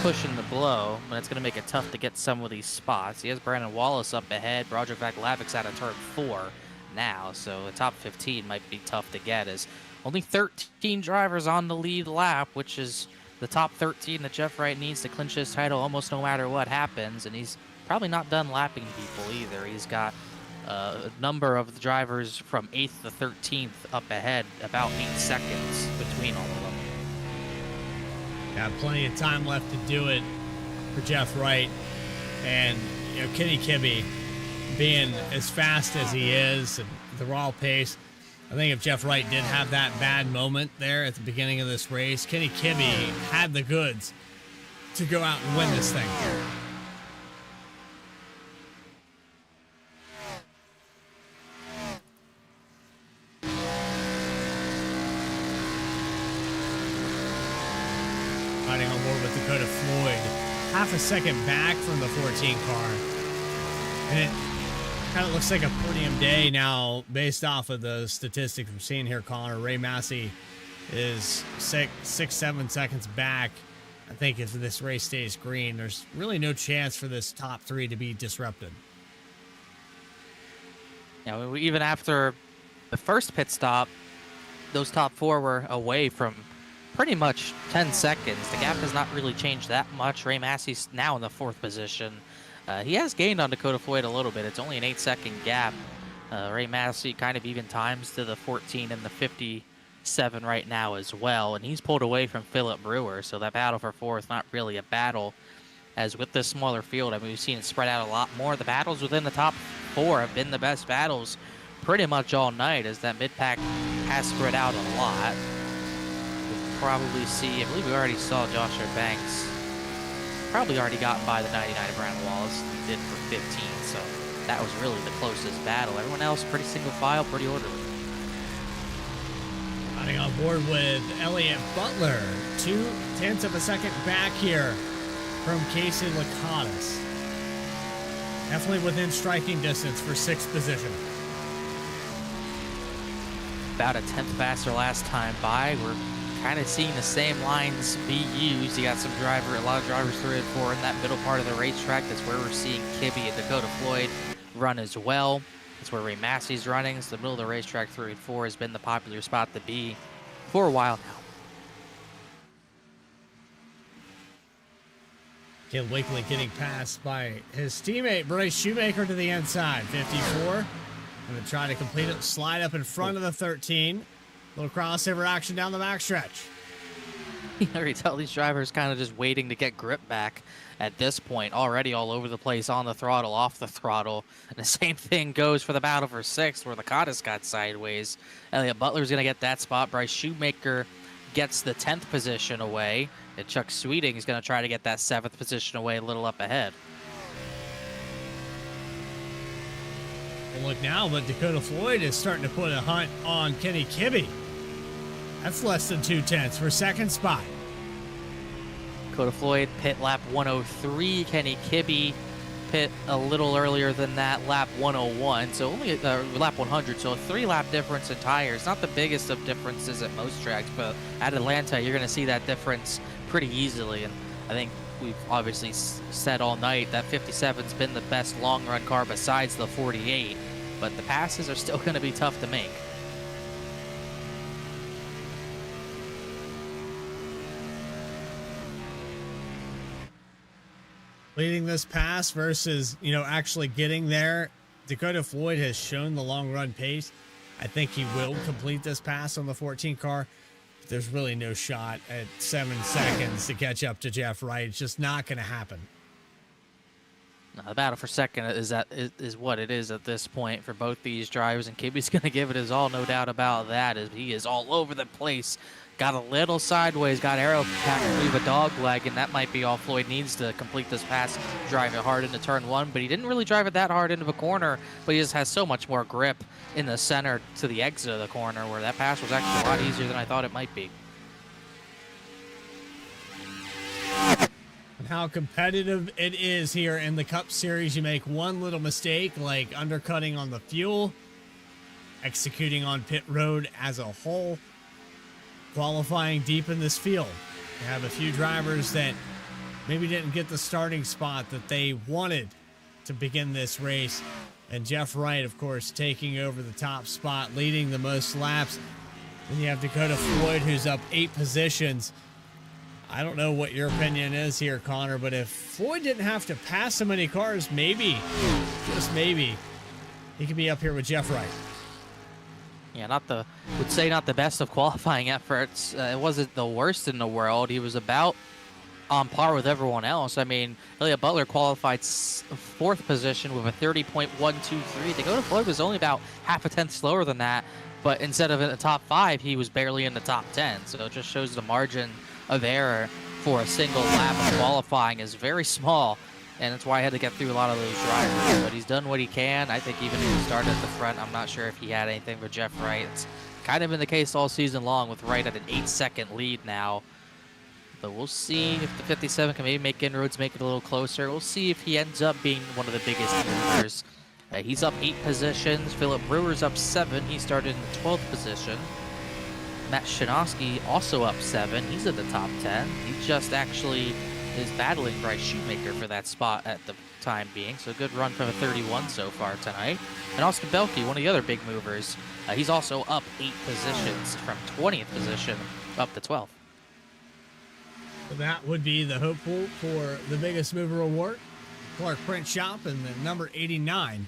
cushion the blow, but it's going to make it tough to get some of these spots. He has Brandon Wallace up ahead. Broderick Vaclavic's out of turn 4. now, so the top 15 might be tough to get, as only 13 drivers on the lead lap, which is the top 13 that Jeff Wright needs to clinch his title almost no matter what happens, and he's probably not done lapping people either. He's got a number of the drivers from 8th to 13th up ahead, about 8 seconds between all of them. Got plenty of time left to do it for Jeff Wright. And, you know, Kenny Kibbe being as fast as he is and the raw pace, I think if Jeff Wright did have that bad moment there at the beginning of this race, Kenny Kibbe had the goods to go out and win this thing. Riding on board with Dakota Floyd, half a second back from the 14 car. And it kind of looks like a podium day now based off of the statistics we're seeing here, Connor. Ray Massey is 6-7 seconds back. I think if this race stays green, there's really no chance for this top 3 to be disrupted. Yeah, even after the first pit stop, those top 4 were away from pretty much 10 seconds. The gap has not really changed that much. Ray Massey's now in the 4th position. He has gained on Dakota Floyd a little bit. It's only an 8-second gap. Ray Massey kind of even times to the 14 and the 57 right now as well. And he's pulled away from Philip Brewer. So that battle for 4th, not really a battle. As with this smaller field, I mean, we've seen it spread out a lot more. The battles within the top 4 have been the best battles pretty much all night, as that mid-pack has spread out a lot. Probably see, I believe we already saw Joshua Banks probably already gotten by the 99 of Brandon Wallace. He did for 15, so that was really the closest battle. Everyone else pretty single file, pretty orderly. Riding on board with Elliott Butler, 0.2 of a second back here from Casey Lakatos. Definitely within striking distance for 6th position. About a 10th faster last time by. We're kind of seeing the same lines be used. You got a lot of drivers 3 and 4 in that middle part of the racetrack. That's where we're seeing Kibbe and Dakota Floyd run as well. That's where Ray Massey's running. So the middle of the racetrack, 3 and 4, has been the popular spot to be for a while now. Caleb Wakely getting passed by his teammate Bryce Shoemaker to the inside. 54. Going to try to complete it. Slide up in front of the 13. Little crossover action down the backstretch. You can tell these drivers kind of just waiting to get grip back at this point. Already all over the place, on the throttle, off the throttle. And the same thing goes for the battle for 6th, where Lakatos got sideways. Elliott Butler's going to get that spot. Bryce Shoemaker gets the 10th position away. And Chuck Sweeting is going to try to get that 7th position away a little up ahead. And look now, but Dakota Floyd is starting to put a hunt on Kenny Kibbe. That's less than 0.2 for 2nd spot. Dakota Floyd pit lap 103. Kenny Kibbe pit a little earlier than that, lap 101. So only lap 100. So a 3-lap difference in tires. Not the biggest of differences at most tracks, but at Atlanta, you're going to see that difference pretty easily. And I think we've obviously said all night that 57's been the best long run car besides the 48, but the passes are still going to be tough to make. Leading this pass versus, actually getting there. Dakota Floyd has shown the long run pace. I think he will complete this pass on the 14 car. But there's really no shot at 7 seconds to catch up to Jeff Wright. It's just not going to happen. No, the battle for 2nd is what it is at this point for both these drivers, and Kibbe's going to give it his all, no doubt about that, as he is all over the place. Got a little sideways, got aero pack to leave a dog leg, and that might be all Floyd needs to complete this pass. Drive it hard into turn 1, but he didn't really drive it that hard into the corner, but he just has so much more grip in the center to the exit of the corner, where that pass was actually a lot easier than I thought it might be. And how competitive it is here in the Cup Series. You make one little mistake, like undercutting on the fuel, executing on pit road as a whole, qualifying deep in this field. You have a few drivers that maybe didn't get the starting spot that they wanted to begin this race. And Jeff Wright, of course, taking over the top spot, leading the most laps. Then you have Dakota Floyd, who's up 8 positions. I don't know what your opinion is here, Connor, but if Floyd didn't have to pass so many cars, maybe, just maybe, he could be up here with Jeff Wright. Yeah, would say not the best of qualifying efforts. It wasn't the worst in the world. He was about on par with everyone else. I mean, Elliott Butler qualified 4th position with a 30.123. Dakota Floyd was only about half a tenth slower than that, but instead of in the top 5, he was barely in the top 10. So it just shows the margin of error for a single lap of qualifying is very small, and that's why I had to get through a lot of those drivers. But he's done what he can. I think even if he started at the front, I'm not sure if he had anything for Jeff Wright. It's kind of been the case all season long, with Wright at an 8-second lead now. But we'll see if the 57 can maybe make inroads, make it a little closer. We'll see if he ends up being one of the biggest movers. He's up 8 positions. Philip Brewer's up 7. He started in the 12th position. Matt Shinosky also up 7. He's in the top 10. He just actually is battling Bryce Shoemaker for that spot at the time being. So good run from a 31 so far tonight. And Austin Belke, one of the other big movers, he's also up 8 positions from 20th position up to 12th. So that would be the hopeful for the biggest mover award. Clark Print Shop and the number 89.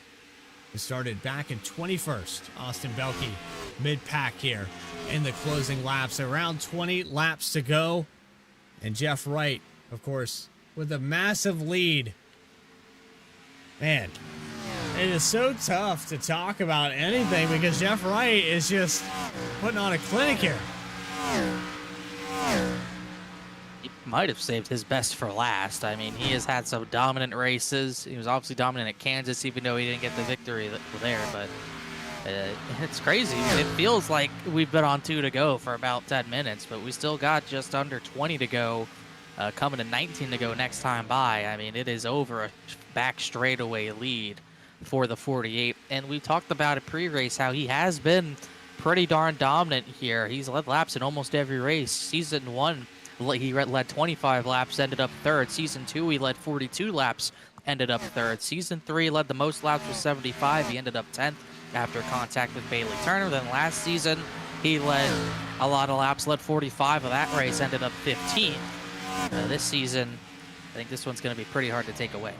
It started back in 21st. Austin Belke mid-pack here in the closing laps. Around 20 laps to go. And Jeff Wright, of course, with a massive lead. Man, it is so tough to talk about anything because Jeff Wright is just putting on a clinic here. He might have saved his best for last. I mean, he has had some dominant races. He was obviously dominant at Kansas, even though he didn't get the victory there. But it's crazy. It feels like we've been on 2 to go for about 10 minutes, but we still got just under 20 to go, coming to 19 to go next time by. I mean, it is over a back straightaway lead for the 48. And we talked about it pre-race, how he has been pretty darn dominant here. He's led laps in almost every race. Season 1, he led 25 laps, ended up 3rd. Season 2, he led 42 laps, ended up 3rd. Season 3, led the most laps with 75. He ended up 10th after contact with Bailey Turner. Then last season, he led a lot of laps, led 45 of that race, ended up 15th. This season, I think this one's going to be pretty hard to take away.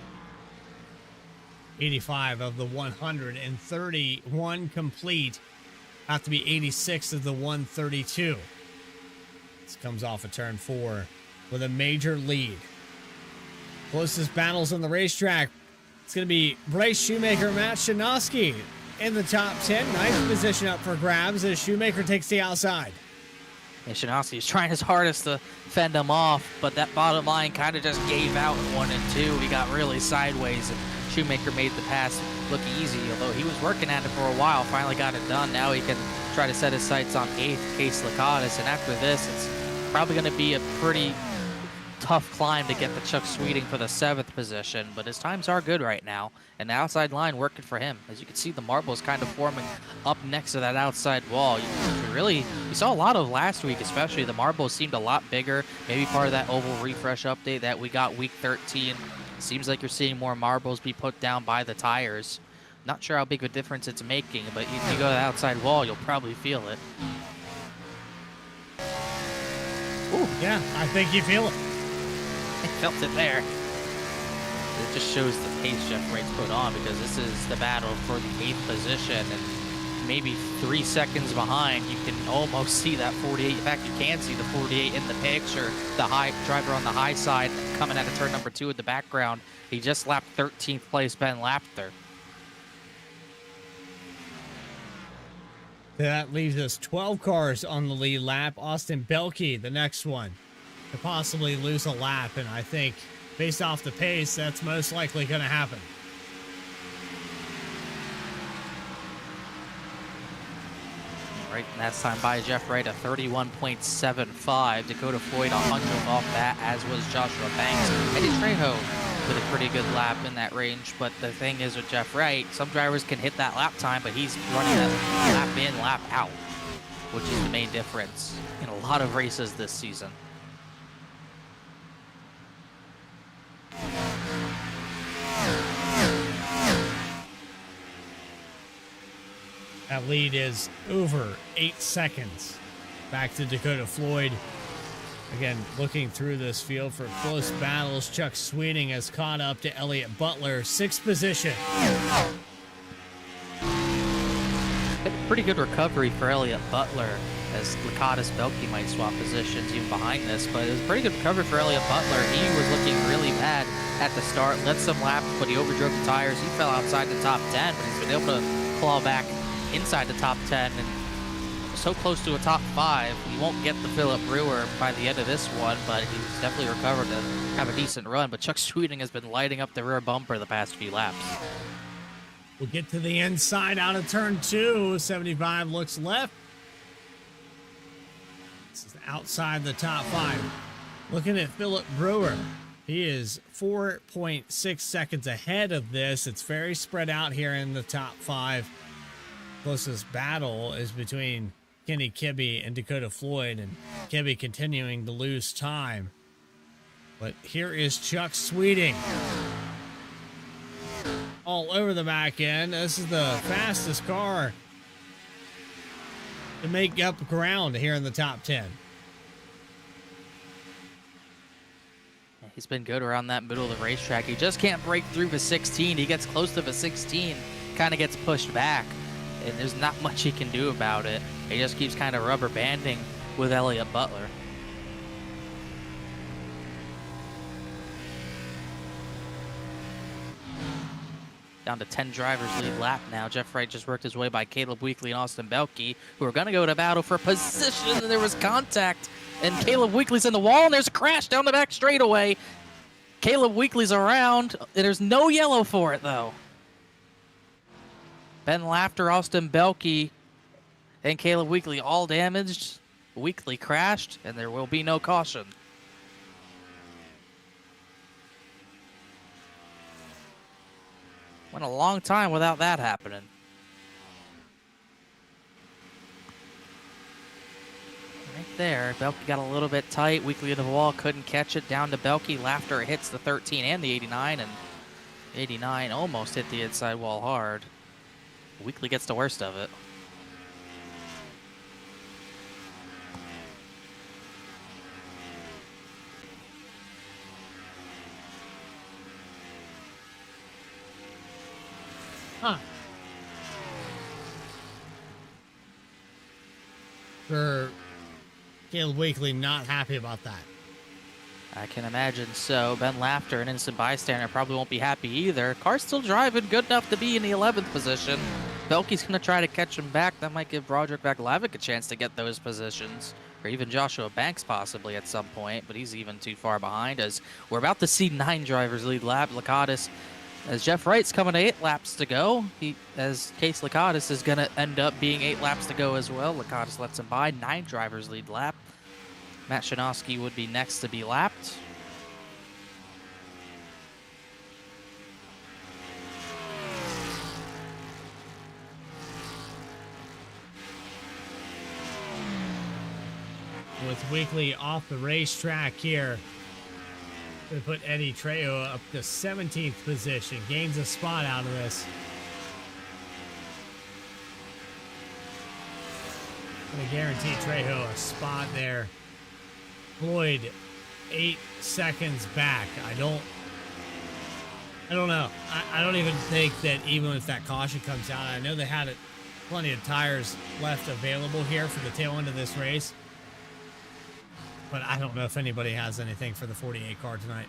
85 of the 131 complete. Have to be 86 of the 132. This comes off of turn 4 with a major lead. Closest battles on the racetrack. It's going to be Bryce Shoemaker and Matt Shinosky in the top 10. 9th position up for grabs as Shoemaker takes the outside. And Shinosky is trying his hardest to fend him off, but that bottom line kind of just gave out in 1 and 2. He got really sideways, and Shoemaker made the pass look easy, although he was working at it for a while, finally got it done. Now he can try to set his sights on 8th, Case Lakatos, and after this, it's probably going to be a pretty tough climb to get the Chuck Sweeting for the 7th position, but his times are good right now, and the outside line working for him. As you can see, the marbles kind of forming up next to that outside wall. You saw a lot of last week, especially. The marbles seemed a lot bigger, maybe part of that oval refresh update that we got week 13. Seems like you're seeing more marbles be put down by the tires. Not sure how big of a difference it's making, but if you go to the outside wall, you'll probably feel it. Ooh, yeah, I think you feel it. I felt it there. It just shows the pace Jeff Wright's put on, because this is the battle for the 8th position, and maybe 3 seconds behind, you can almost see that 48. In fact, you can see the 48 in the picture. The high driver on the high side coming out of turn number 2 in the background. He just lapped 13th place Ben Lapter. That leaves us 12 cars on the lead lap. Austin Belke, the next one, to possibly lose a lap, and I think based off the pace, that's most likely going to happen. Right, and that's time by Jeff Wright, a 31.75. Dakota Floyd, 100 off that, as was Joshua Banks. Eddie Trejo with a pretty good lap in that range, but the thing is with Jeff Wright, some drivers can hit that lap time, but he's running that lap in, lap out, which is the main difference in a lot of races this season. That lead is over 8 seconds. Back to Dakota Floyd. Again, looking through this field for close battles, Chuck Sweeting has caught up to Elliott Butler, 6th position. Pretty good recovery for Elliott Butler, as Lakatos Belkey might swap positions even behind this, but it was a pretty good recovery for Elliott Butler. He was looking really bad at the start, led some laps, but he overdrove the tires. He fell outside the top 10, but he's been able to claw back inside the top 10 and so close to a top 5. He won't get the Philip Brewer by the end of this one, but he's definitely recovered to have a decent run. But Chuck Sweeting has been lighting up the rear bumper the past few laps. We'll get to the inside out of turn 2. 75 looks left. This is outside the top 5. Looking at Philip Brewer. He is 4.6 seconds ahead of this. It's very spread out here in the top 5. Closest battle is between Kenny Kibbe and Dakota Floyd, and Kibbe continuing to lose time. But here is Chuck Sweeting. All over the back end. This is the fastest car to make up ground here in the top 10. He's been good around that middle of the racetrack. He just can't break through the 16. He gets close to the 16, kind of gets pushed back, and there's not much he can do about it. He just keeps kind of rubber banding with Elliott Butler. Down to 10 drivers lead lap now. Jeff Wright just worked his way by Caleb Weekly and Austin Belkey, who are going to go to battle for position, and there was contact. And Caleb Weekly's in the wall, and there's a crash down the back straightaway. Caleb Weekly's around, and there's no yellow for it, though. Ben Lafter, Austin Belkey, and Caleb Weekly all damaged. Weekly crashed, and there will be no caution. Went a long time without that happening. Right there, Belkey got a little bit tight. Weekly in the wall, couldn't catch it. Down to Belkey. Lafter hits the 13 and the 89, and 89 almost hit the inside wall hard. Weekly gets the worst of it. Huh. For Caleb Weekly, not happy about that. I can imagine so. Ben Lafter, an innocent bystander, probably won't be happy either. Car's still driving, good enough to be in the 11th position. Belkey's going to try to catch him back. That might give Broderick Vaglavic a chance to get those positions. Or even Joshua Banks possibly at some point, but he's even too far behind, as we're about to see 9 drivers lead lap. Lakatos, as Jeff Wright's coming to 8 laps to go, as Case Lakatos is going to end up being 8 laps to go as well. Lakatos lets him by. 9 drivers lead lap. Matt Shinosky would be next to be lapped. With Weekly off the racetrack here, we put Eddie Trejo up to 17th position, gains a spot out of this. Gonna guarantee Trejo a spot there. Floyd 8 seconds back. I don't know. I don't even think that even if that caution comes out, I know they had plenty of tires left available here for the tail end of this race, but I don't know if anybody has anything for the 48 car tonight.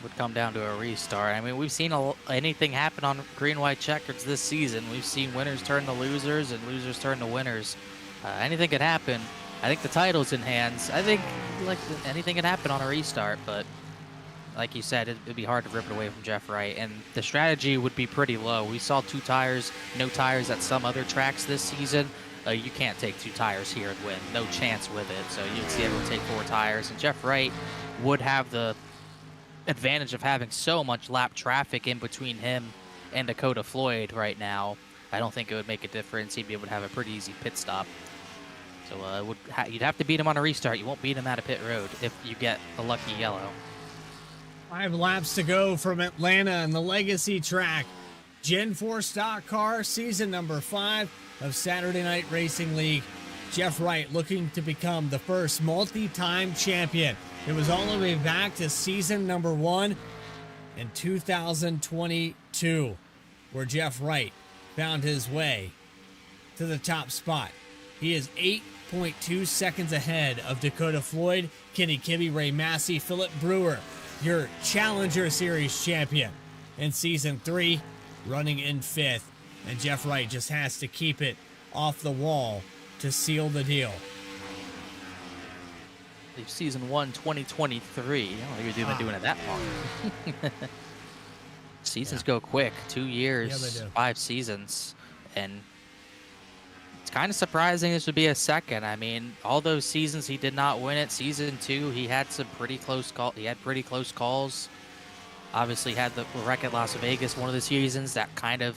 Would come down to a restart. I mean, we've seen anything happen on green-white checkers this season. We've seen winners turn to losers and losers turn to winners. Anything could happen. I think the title's in hands. I think anything could happen on a restart, but like you said, it'd be hard to rip it away from Jeff Wright, and the strategy would be pretty low. We saw 2 tires, no tires at some other tracks this season. You can't take 2 tires here and win. No chance with it. So you'd see everyone take 4 tires, and Jeff Wright would have the advantage of having so much lap traffic in between him and Dakota Floyd right now. I don't think it would make a difference. He'd be able to have a pretty easy pit stop. So you'd have to beat him on a restart. You won't beat him at a pit road if you get a lucky yellow. 5 laps to go from Atlanta and the Legacy track. Gen 4 stock car, season number 5. of Saturday Night Racing League. Jeff Wright looking to become the first multi-time champion. It was all the way back to season number 1 in 2022, where Jeff Wright found his way to the top spot. He is 8.2 seconds ahead of Dakota Floyd, Kenny Kibbe, Ray Massey, Philip Brewer, your Challenger Series champion in season 3, running in 5th. And Jeff Wright just has to keep it off the wall to seal the deal. Season 1, 2023. I don't think you've been doing it that long. Seasons go quick. 2 years, Yeah, they do. 5 seasons. And it's kind of surprising this would be a second. I mean, all those seasons he did not win it. Season 2, he had some pretty close calls. He had pretty close calls. Obviously had the wreck at Las Vegas one of the seasons that kind of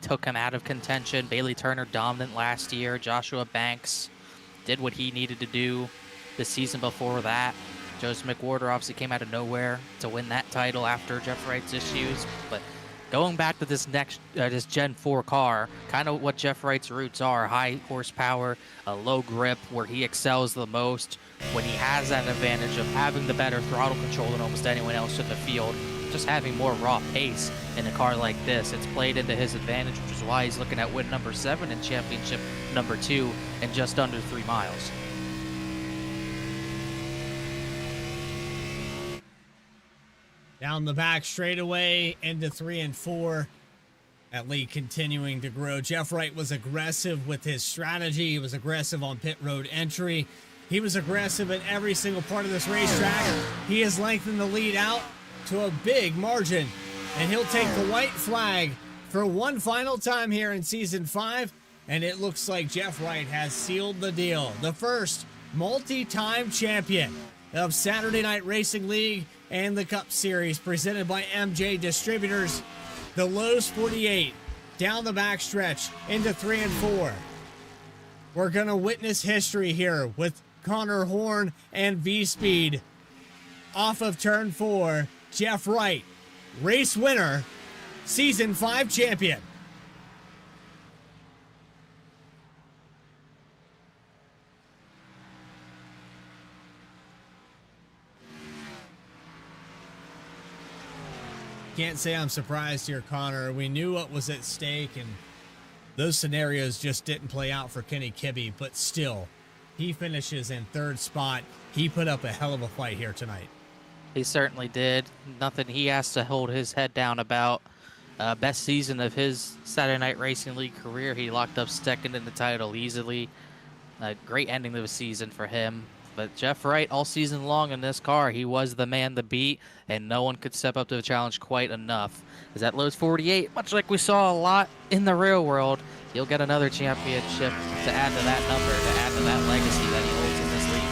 took him out of contention. Bailey Turner dominant last year. Joshua Banks did what he needed to do the season before that. Joseph McWhorter obviously came out of nowhere to win that title after Jeff Wright's issues. But going back to this this Gen 4 car, kind of what Jeff Wright's roots are: high horsepower, a low grip, where he excels the most when he has that advantage of having the better throttle control than almost anyone else in the field. Just having more raw pace in a car like this, it's played into his advantage, which is why he's looking at win number 7 and championship number 2 in just under 3 miles. Down the back straightaway into 3 and 4. That lead continuing to grow. Jeff Wright was aggressive with his strategy. He was aggressive on pit road entry. He was aggressive in every single part of this racetrack. He has lengthened the lead out to a big margin, and he'll take the white flag for one final time here in season 5. And it looks like Jeff Wright has sealed the deal. The first multi-time champion of Saturday Night Racing League and the Cup Series, presented by M&J Distributors. The Lowe's 48 down the backstretch into 3 and 4. We're going to witness history here with Connor Horn and VSPEED. Off of turn 4, Jeff Wright, race winner, season 5 champion. Can't say I'm surprised here, Connor. We knew what was at stake, and those scenarios just didn't play out for Kenny Kibbe, but still, he finishes in 3rd spot. He put up a hell of a fight here tonight. He certainly did. Nothing he has to hold his head down about. Best season of his Saturday Night Racing League career. He locked up 2nd in the title easily. A great ending of the season for him. But Jeff Wright, all season long in this car, he was the man to beat, and no one could step up to the challenge quite enough. As that Lowe's 48, much like we saw a lot in the real world, he'll get another championship to add to that number, to add to that legacy that he holds in this league.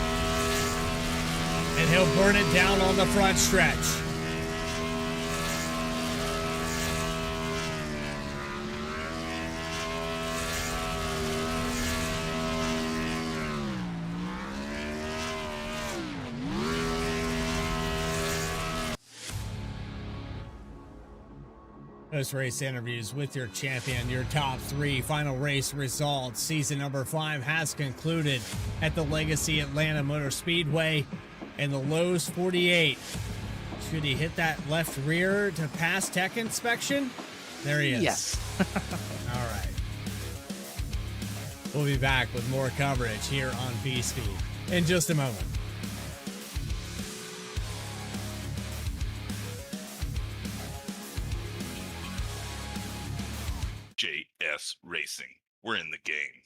And he'll burn it down on the front stretch. Post-race interviews with your champion, your top 3 final race results. Season number 5 has concluded at the Legacy Atlanta Motor Speedway, and the Lowe's 48. Should he hit that left rear to pass tech inspection? There he is. Yes. All right. We'll be back with more coverage here on VSPEED in just a moment. JS Racing. We're in the game.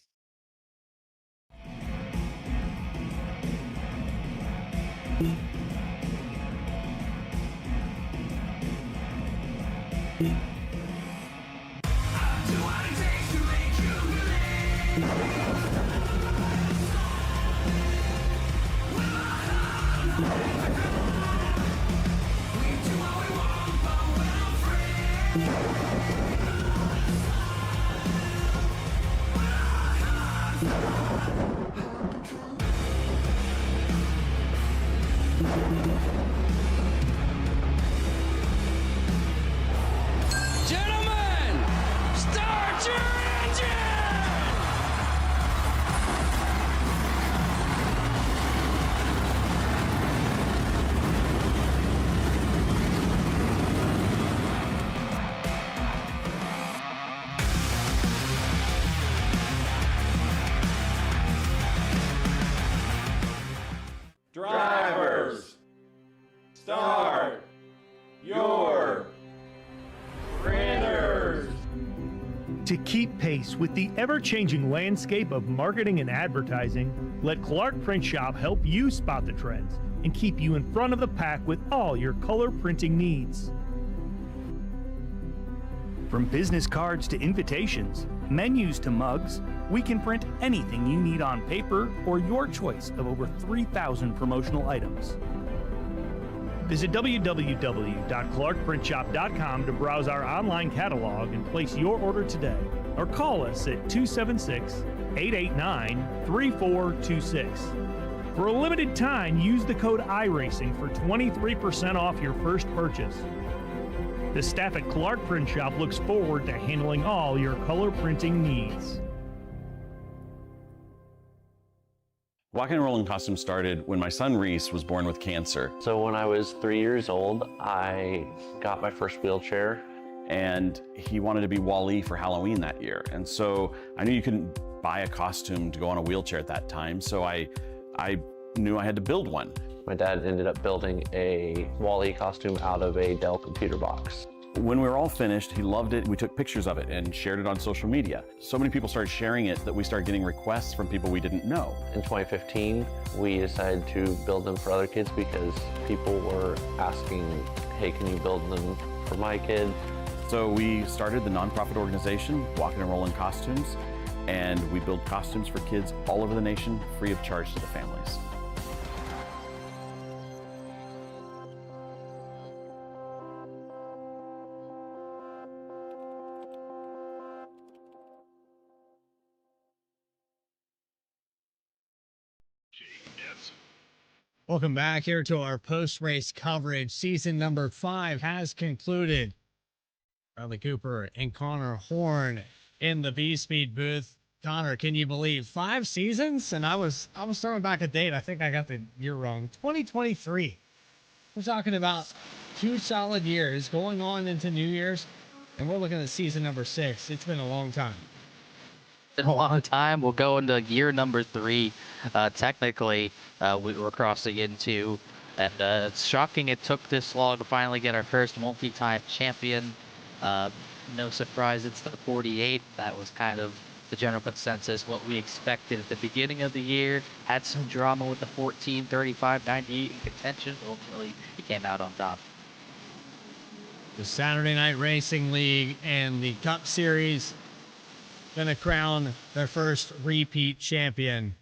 To keep pace with the ever-changing landscape of marketing and advertising, let Clark Print Shop help you spot the trends and keep you in front of the pack with all your color printing needs. From business cards to invitations, menus to mugs, we can print anything you need on paper or your choice of over 3,000 promotional items. Visit www.clarkprintshop.com to browse our online catalog and place your order today, or call us at 276-889-3426. For a limited time, use the code iRacing for 23% off your first purchase. The staff at Clark Print Shop looks forward to handling all your color printing needs. Walking and Rolling Costumes started when my son Reese was born with cancer. So when I was 3 years old, I got my first wheelchair. And he wanted to be Wall-E for Halloween that year. And so I knew you couldn't buy a costume to go on a wheelchair at that time. So I knew I had to build one. My dad ended up building a Wall-E costume out of a Dell computer box. When we were all finished, he loved it. We took pictures of it and shared it on social media. So many people started sharing it that we started getting requests from people we didn't know. In 2015, we decided to build them for other kids because people were asking, hey, can you build them for my kid? So we started the nonprofit organization, Walking and Rolling Costumes, and we build costumes for kids all over the nation, free of charge to the families. Welcome back here to our post-race coverage. Season number 5 has concluded. Bradley Cooper and Connor Horn in the VSPEED booth. Connor, can you believe 5 seasons? And I was throwing back a date. I think I got the year wrong. 2023. We're talking about 2 solid years going on into New Year's, and we're looking at season number 6. It's been a long time. Been a long time. We'll go into year number 3. Technically, we're crossing into, and it's shocking it took this long to finally get our first multi-time champion. No surprise, it's the 48. That was kind of the general consensus, what we expected at the beginning of the year. Had some drama with the 14, 35, 98 in contention. Ultimately, he came out on top. The Saturday Night Racing League and the Cup Series gonna crown their first repeat champion.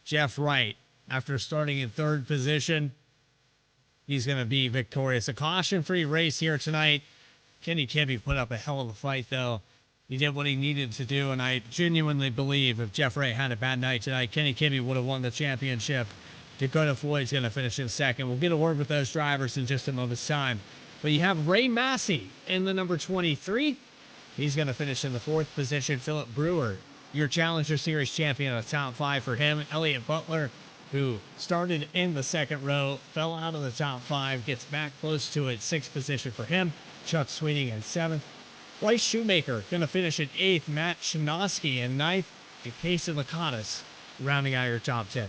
Jeff Wright, after starting in 3rd position, he's gonna be victorious. A caution-free race here tonight. Kenny Kibbe put up a hell of a fight, though. He did what he needed to do, and I genuinely believe if Jeff Wright had a bad night tonight, Kenny Kibbe would have won the championship. Dakota Floyd's gonna finish in 2nd. We'll get a word with those drivers in just a moment's time. But you have Ray Massey in the number 23. He's going to finish in the 4th position. Philip Brewer, your Challenger Series champion, a top 5 for him. Elliott Butler, who started in the 2nd row, fell out of the top 5, gets back close to it. 6th position for him. Chuck Sweeting in 7th. Bryce Shoemaker going to finish in 8th. Matt Shinosky in 9th. And Casey Lakatos rounding out your top 10.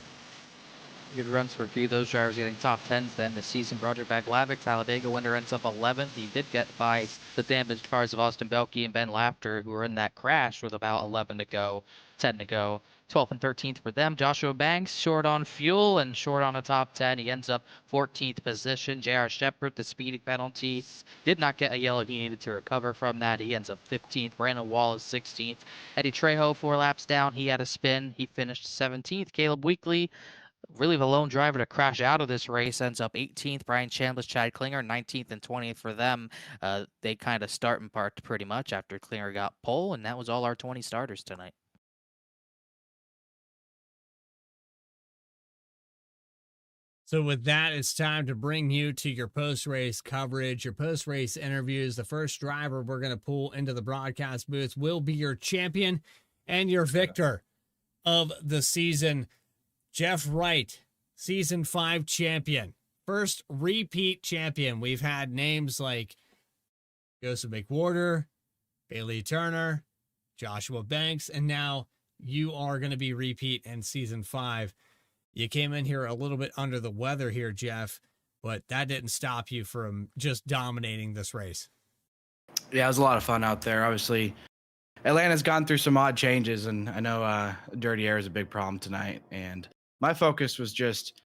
Good runs for a few of those drivers getting top 10s then this season. Roger Baglavic, Talladega winner, ends up 11th. He did get by the damaged cars of Austin Belke and Ben Laughter, who were in that crash with about 11 to go, 10 to go. 12th and 13th for them. Joshua Banks, short on fuel and short on a top 10. He ends up 14th position. J.R. Shepard, the speeding penalty, did not get a yellow. He needed to recover from that. He ends up 15th. Brandon Wallace, 16th. Eddie Trejo, 4 laps down. He had a spin. He finished 17th. Caleb Weekly, really the lone driver to crash out of this race, ends up 18th. Brian Chambliss, Chad Klinger, 19th and 20th for them. They kind of start and parked pretty much after Klinger got pole, and that was all our 20 starters tonight. So with that, it's time to bring you to your post-race coverage, your post-race interviews. The first driver we're going to pull into the broadcast booth will be your champion and your victor of the season. Jeff Wright, season 5 champion, first repeat champion. We've had names like Joseph McWhorter, Bailey Turner, Joshua Banks, and now you are going to be repeat in season 5. You came in here a little bit under the weather here, Jeff, but that didn't stop you from just dominating this race. Yeah, it was a lot of fun out there. Obviously, Atlanta's gone through some odd changes, and I know dirty air is a big problem tonight. And my focus was just,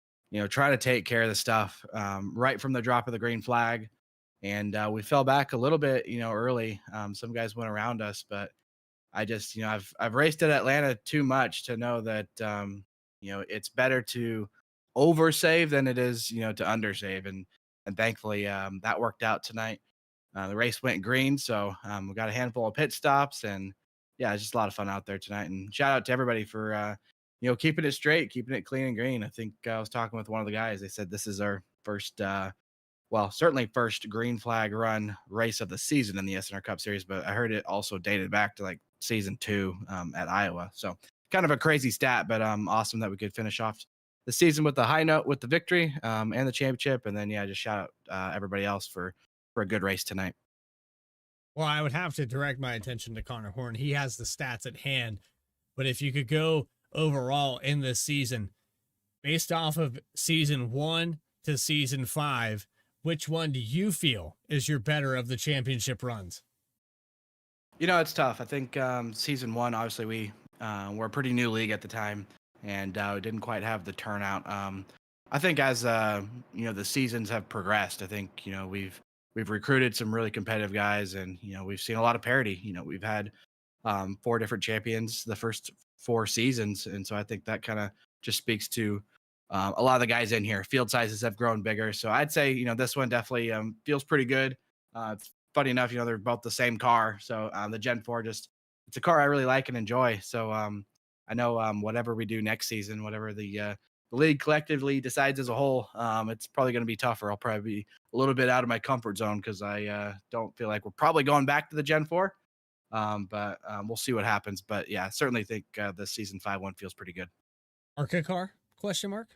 try to take care of the stuff right from the drop of the green flag. And we fell back a little bit, early. Some guys went around us, but I just, I've raced at Atlanta too much to know that, it's better to oversave than it is, to undersave. And thankfully, that worked out tonight. The race went green, so we got a handful of pit stops, and yeah, it's just a lot of fun out there tonight. And shout out to everybody for, keeping it straight, keeping it clean and green. I think I was talking with one of the guys. They said this is our first, well, certainly first green flag run race of the season in the SNR Cup Series, but I heard it also dated back to like season 2 at Iowa. So kind of a crazy stat, but awesome that we could finish off the season with a high note with the victory and the championship. And then, yeah, just shout out everybody else for a good race tonight. Well, I would have to direct my attention to Connor Horn. He has the stats at hand. But if you could go overall in this season, based off of season 1 to season 5, which one do you feel is your better of the championship runs? It's tough. I think season 1, obviously, we were a pretty new league at the time, and didn't quite have the turnout. I think as the seasons have progressed, I think we've recruited some really competitive guys, and we've seen a lot of parity. We've had 4 different champions the first 4 seasons, and so I think that kind of just speaks to a lot of the guys in here. Field sizes have grown bigger, so I'd say this one definitely feels pretty good. It's funny enough, they're both the same car, so the Gen 4 it's a car I really like and enjoy. So I know whatever we do next season, whatever the league collectively decides as a whole, it's probably going to be tougher. I'll probably be a little bit out of my comfort zone because I don't feel like we're probably going back to the Gen 4. But we'll see what happens. But yeah, I certainly think the season 5 one feels pretty good. ARCA car? Question mark?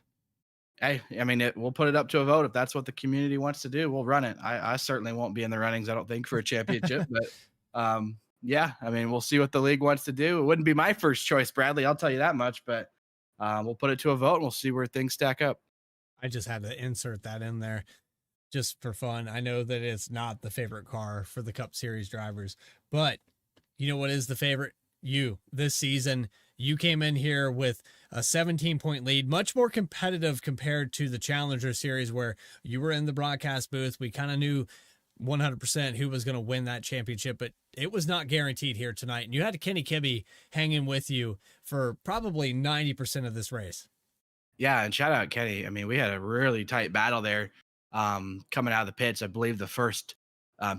Hey, I mean, we'll put it up to a vote. If that's what the community wants to do, we'll run it. I certainly won't be in the runnings, I don't think, for a championship. But yeah, I mean, we'll see what the league wants to do. It wouldn't be my first choice, Bradley. I'll tell you that much. But we'll put it to a vote, and we'll see where things stack up. I just had to insert that in there just for fun. I know that it's not the favorite car for the Cup Series drivers, but you know what is the favorite? You. This season, you came in here with a 17-point lead, much more competitive compared to the Challenger Series where you were in the broadcast booth. We kind of knew 100% who was going to win that championship, but it was not guaranteed here tonight. And you had Kenny Kibbe hanging with you for probably 90% of this race. Yeah, and shout out Kenny. I mean, we had a really tight battle there coming out of the pits. I believe the first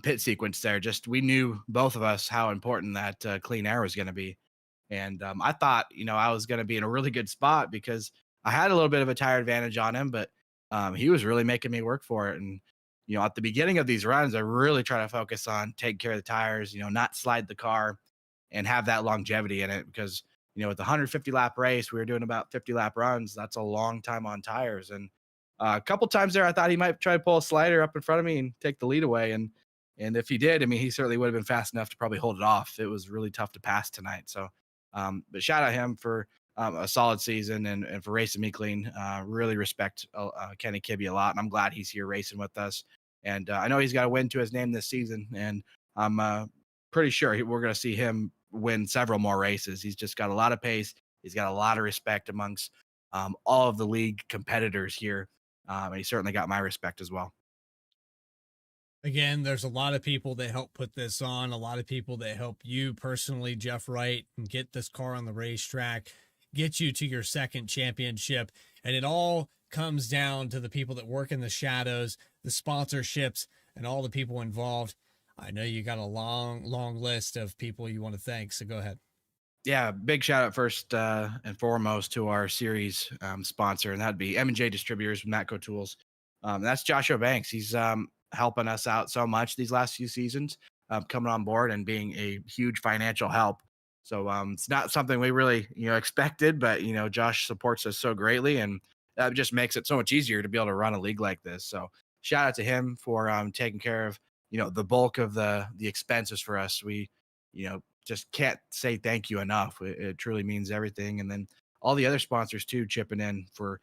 pit sequence there, just we knew both of us how important that clean air was going to be. And I thought, I was going to be in a really good spot because I had a little bit of a tire advantage on him, but he was really making me work for it. And, at the beginning of these runs, I really try to focus on taking care of the tires, not slide the car and have that longevity in it because, with the 150 lap race, we were doing about 50 lap runs. That's a long time on tires. And a couple times there, I thought he might try to pull a slider up in front of me and take the lead away. And if he did, I mean, he certainly would have been fast enough to probably hold it off. It was really tough to pass tonight. So, but shout out him for a solid season and for racing me clean. Really respect Kenny Kibbe a lot. And I'm glad he's here racing with us. And I know he's got a win to his name this season. And I'm pretty sure we're going to see him win several more races. He's just got a lot of pace. He's got a lot of respect amongst all of the league competitors here. And he certainly got my respect as well. Again, there's a lot of people that help put this on, a lot of people that help you personally, Jeff Wright, and get this car on the racetrack, get you to your second championship. And it all comes down to the people that work in the shadows, the sponsorships, and all the people involved. I know you got a long list of people you want to thank, so go ahead. Yeah, big shout out first and foremost to our series sponsor, and that'd be M&J Distributors with Matco Tools. That's Joshua Banks. He's helping us out so much these last few seasons, coming on board and being a huge financial help. So it's not something we really expected, but Josh supports us so greatly, and that just makes it so much easier to be able to run a league like this. So shout out to him for taking care of the bulk of the expenses for us. We just can't say thank you enough. It truly means everything. And then all the other sponsors too chipping in for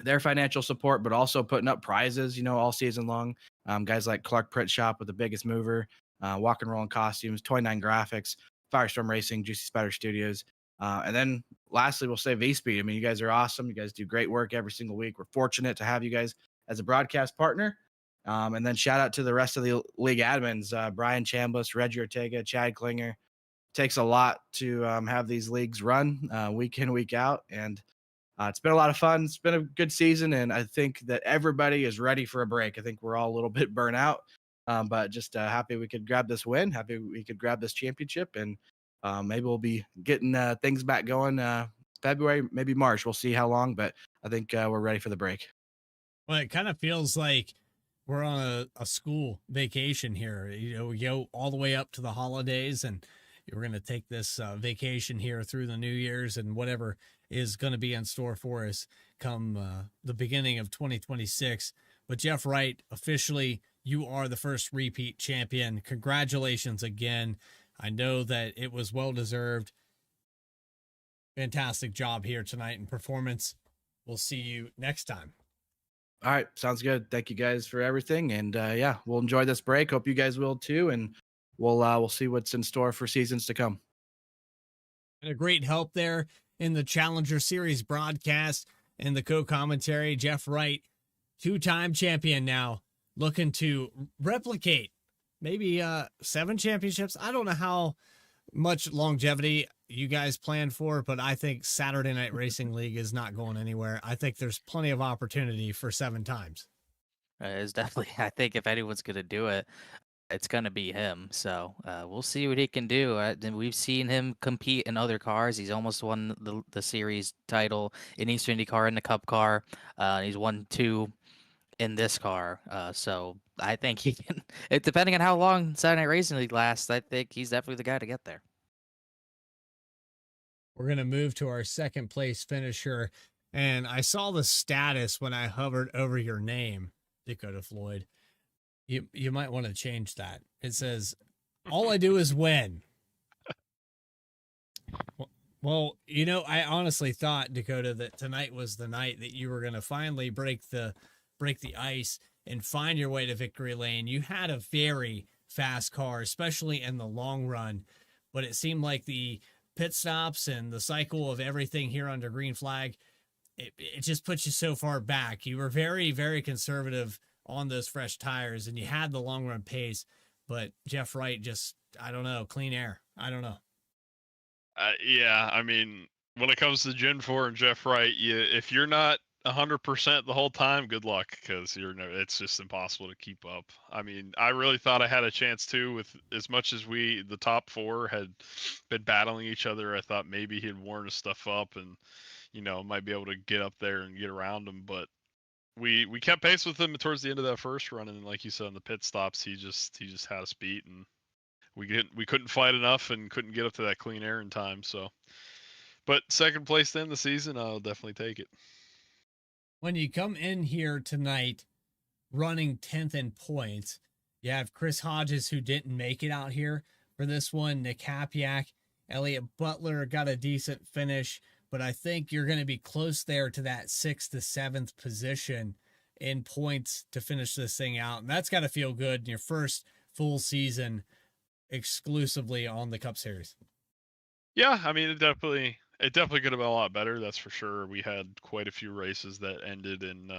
their financial support, but also putting up prizes all season long. Guys like Clark Print Shop with the biggest mover, Walk and Roll in Costumes, 29 Graphics, FireStorm Racing, Juicy Spider Studios. And then lastly, we'll say VSPEED. I mean, you guys are awesome. You guys do great work every single week. We're fortunate to have you guys as a broadcast partner. And then shout out to the rest of the league admins, Brian Chambliss, Reggie Ortega, Chad Klinger. Takes a lot to have these leagues run week in, week out. And it's been a lot of fun. It's been a good season. And I think that everybody is ready for a break. I think we're all a little bit burnt out, but just happy we could grab this win, happy we could grab this championship. And maybe we'll be getting things back going February, maybe March. We'll see how long, but I think we're ready for the break. Well, it kind of feels like we're on a school vacation here. You know, we go all the way up to the holidays, and we're going to take this vacation here through the New Year's and whatever is going to be in store for us come the beginning of 2026. But Jeff Wright, officially, you are the first repeat champion. Congratulations again. I know that it was well-deserved. Fantastic job here tonight in performance. We'll see you next time. All right. Sounds good. Thank you guys for everything. And yeah, we'll enjoy this break. Hope you guys will too. And we'll see what's in store for seasons to come. And a great help there in the Challenger Series broadcast and the co-commentary. Jeff Wright, two-time champion now, looking to replicate maybe 7 championships. I don't know how much longevity you guys plan for, but I think Saturday Night Racing League is not going anywhere. I think there's plenty of opportunity for 7 times. It's definitely, I think if anyone's going to do it, it's going to be him. So we'll see what he can do. We've seen him compete in other cars. He's almost won the series title in Eastern IndyCar in the Cup car. He's won 2 in this car. So I think he can, depending on how long Saturday Night Racing League lasts, I think he's definitely the guy to get there. We're going to move to our second place finisher. And I saw the status when I hovered over your name, Dakota Floyd. You might want to change that. It says, all I do is win. Well, you know, I honestly thought, Dakota, that tonight was the night that you were going to finally break the ice and find your way to victory lane. You had a very fast car, especially in the long run, but it seemed like the pit stops and the cycle of everything here under green flag, it just puts you so far back. You were very, very conservative on those fresh tires, and you had the long run pace, but Jeff Wright just, I don't know, clean air. I don't know. Yeah, I mean, when it comes to Gen 4 and Jeff Wright, if you're not 100% the whole time, good luck, because it's just impossible to keep up. I mean, I really thought I had a chance too, with as much as the top 4 had been battling each other. I thought maybe he'd worn his stuff up and, might be able to get up there and get around him, but we kept pace with him towards the end of that first run, and like you said, in the pit stops, he just had us beat, and we couldn't fight enough and couldn't get up to that clean air in time. So, but second place in the season, I'll definitely take it. When you come in here tonight running 10th in points, you have Chris Hodges, who didn't make it out here for this one, Nick Hapiak, Elliott Butler got a decent finish, but I think you're going to be close there to that 6th to 7th position in points to finish this thing out. And that's got to feel good in your first full season exclusively on the Cup Series. Yeah, I mean, it definitely could have been a lot better. That's for sure. We had quite a few races that ended in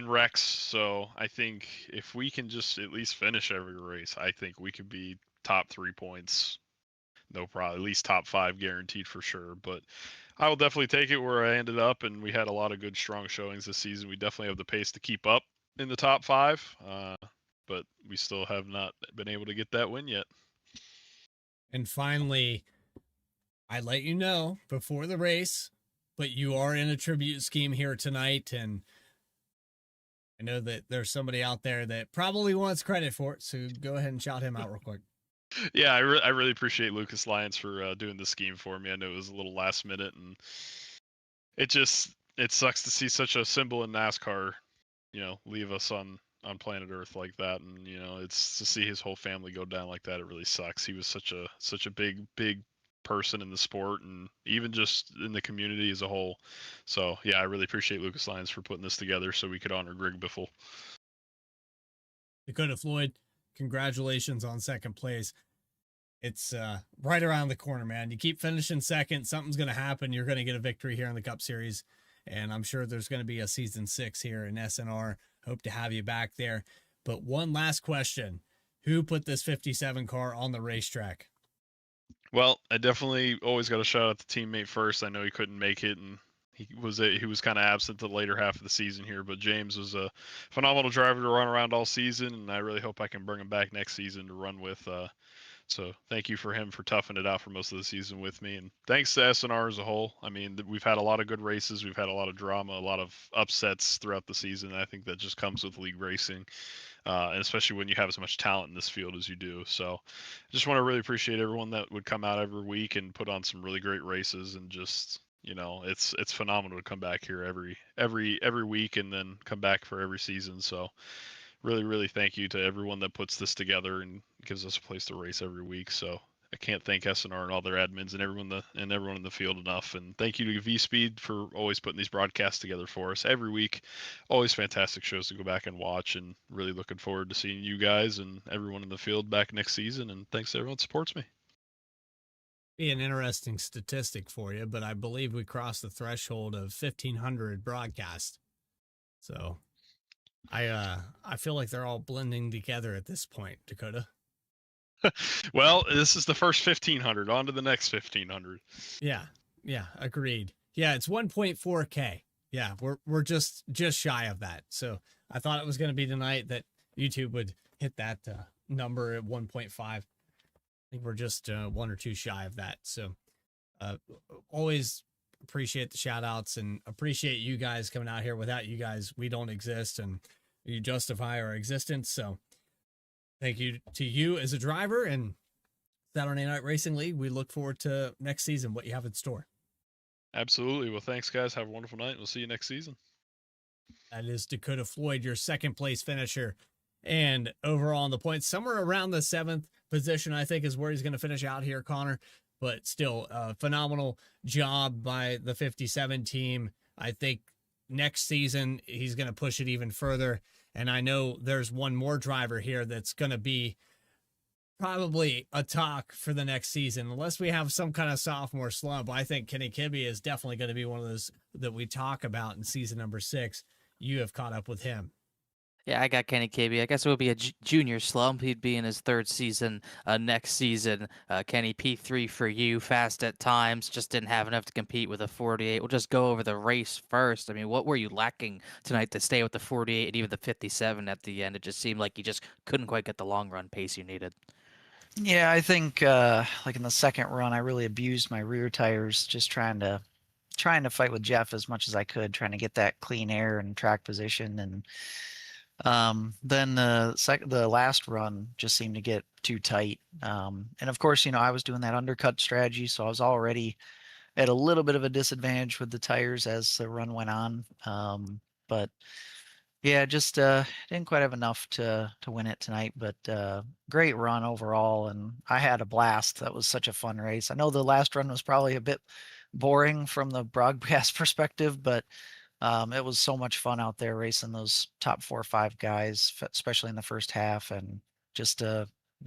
wrecks. So I think if we can just at least finish every race, I think we could be top 3 points. No problem. At least top 5 guaranteed for sure. But I will definitely take it where I ended up, and we had a lot of good, strong showings this season. We definitely have the pace to keep up in the top 5, but we still have not been able to get that win yet. And finally, I let you know before the race, but you are in a tribute scheme here tonight, and I know that there's somebody out there that probably wants credit for it, so go ahead and shout him out real quick. Yeah, I really appreciate Lucas Lyons for doing the scheme for me. I know it was a little last minute, and it sucks to see such a symbol in NASCAR, leave us on planet Earth like that, and it's to see his whole family go down like that. It really sucks. He was such a big person in the sport, and even just in the community as a whole. So yeah, I really appreciate Lucas Lyons for putting this together so we could honor Greg Biffle. Dakota Floyd, congratulations on second place. It's right around the corner, man. You keep finishing second, something's going to happen. You're going to get a victory here in the Cup Series, and I'm sure there's going to be a season 6 here in SNR. Hope to have you back there. But one last question. Who put this 57 car on the racetrack? Well, I definitely always got to shout out the teammate first. I know he couldn't make it, and he was kind of absent the later half of the season here. But James was a phenomenal driver to run around all season, and I really hope I can bring him back next season to run with. So thank you for him for toughing it out for most of the season with me, and thanks to SNR as a whole. I mean, we've had a lot of good races, we've had a lot of drama, a lot of upsets throughout the season. I think that just comes with league racing. And especially when you have as much talent in this field as you do. So I just want to really appreciate everyone that would come out every week and put on some really great races, and just, it's phenomenal to come back here every week and then come back for every season. So really, really thank you to everyone that puts this together and gives us a place to race every week. So I can't thank SNR and all their admins and everyone in the field enough. And thank you to VSPEED for always putting these broadcasts together for us every week. Always fantastic shows to go back and watch, and really looking forward to seeing you guys and everyone in the field back next season. And thanks to everyone that supports me. Be an interesting statistic for you, but I believe we crossed the threshold of 1,500 broadcasts. So I feel like they're all blending together at this point, Dakota. Well, this is the first 1,500. On to the next 1,500. Yeah, agreed. Yeah, it's 1.4K. Yeah, we're just shy of that. So I thought it was going to be tonight that YouTube would hit that number at 1.5. I think we're just 1 or 2 shy of that. So always appreciate the shout outs and appreciate you guys coming out here. Without you guys, we don't exist, and you justify our existence. So thank you to you as a driver, and Saturday Night Racing League. We look forward to next season, what you have in store. Absolutely. Well, thanks, guys. Have a wonderful night. We'll see you next season. That is Dakota Floyd, your second place finisher. And overall on the points, somewhere around the 7th position, I think, is where he's going to finish out here, Connor. But still, a phenomenal job by the 57 team. I think next season, he's going to push it even further. And I know there's one more driver here that's going to be probably a talk for the next season. Unless we have some kind of sophomore slump, I think Kenny Kibbe is definitely going to be one of those that we talk about in season number 6. You have caught up with him. Yeah, I got Kenny Kibbe. I guess it would be a junior slump. He'd be in his 3rd season next season. Kenny, P3 for you. Fast at times. Just didn't have enough to compete with a 48. We'll just go over the race first. I mean, what were you lacking tonight to stay with the 48 and even the 57 at the end? It just seemed like you just couldn't quite get the long run pace you needed. Yeah, I think like in the second run, I really abused my rear tires, just trying to fight with Jeff as much as I could, trying to get that clean air and track position. And then the last run just seemed to get too tight. And of course, I was doing that undercut strategy, so I was already at a little bit of a disadvantage with the tires as the run went on. But yeah, just didn't quite have enough to win it tonight. But great run overall, and I had a blast. That was such a fun race. I know the last run was probably a bit boring from the broadcast perspective, but it was so much fun out there racing those top 4 or 5 guys, especially in the first half, and just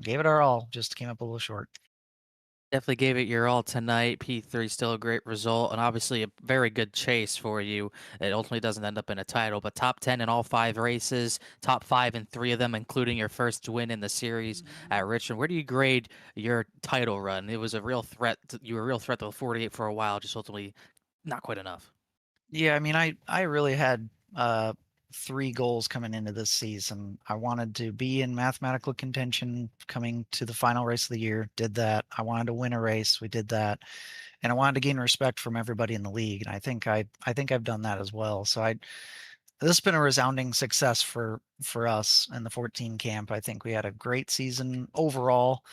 gave it our all. Just came up a little short. Definitely gave it your all tonight. P3 still a great result, and obviously a very good chase for you. It ultimately doesn't end up in a title, but top 10 in all 5 races, top 5 in 3 of them, including your first win in the series at Richmond. Where do you grade your title run? It was a real threat. You were a real threat to the 48 for a while, just ultimately not quite enough. Yeah, I mean, I really had 3 goals coming into this season. I wanted to be in mathematical contention coming to the final race of the year. Did that. I wanted to win a race. We did that, and I wanted to gain respect from everybody in the league. And I think I've done that as well. So this has been a resounding success for us in the 14 camp. I think we had a great season overall.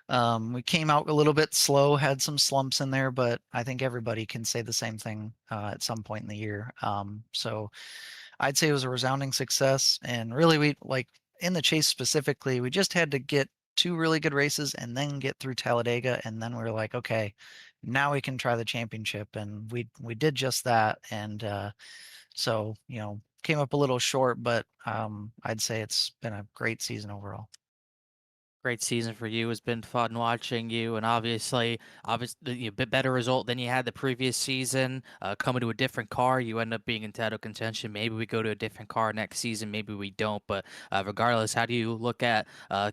We came out a little bit slow, had some slumps in there, but I think everybody can say the same thing at some point in the year. So I'd say it was a resounding success. And really, we like in the chase specifically, we just had to get 2 really good races and then get through Talladega. And then we were like, okay, now we can try the championship. And we did just that. And so, came up a little short, but I'd say it's been a great season overall. Great season for you. It's been fun watching you, and obviously, a bit better result than you had the previous season. Coming to a different car, you end up being in title contention. Maybe we go to a different car next season. Maybe we don't. But regardless, how do you look at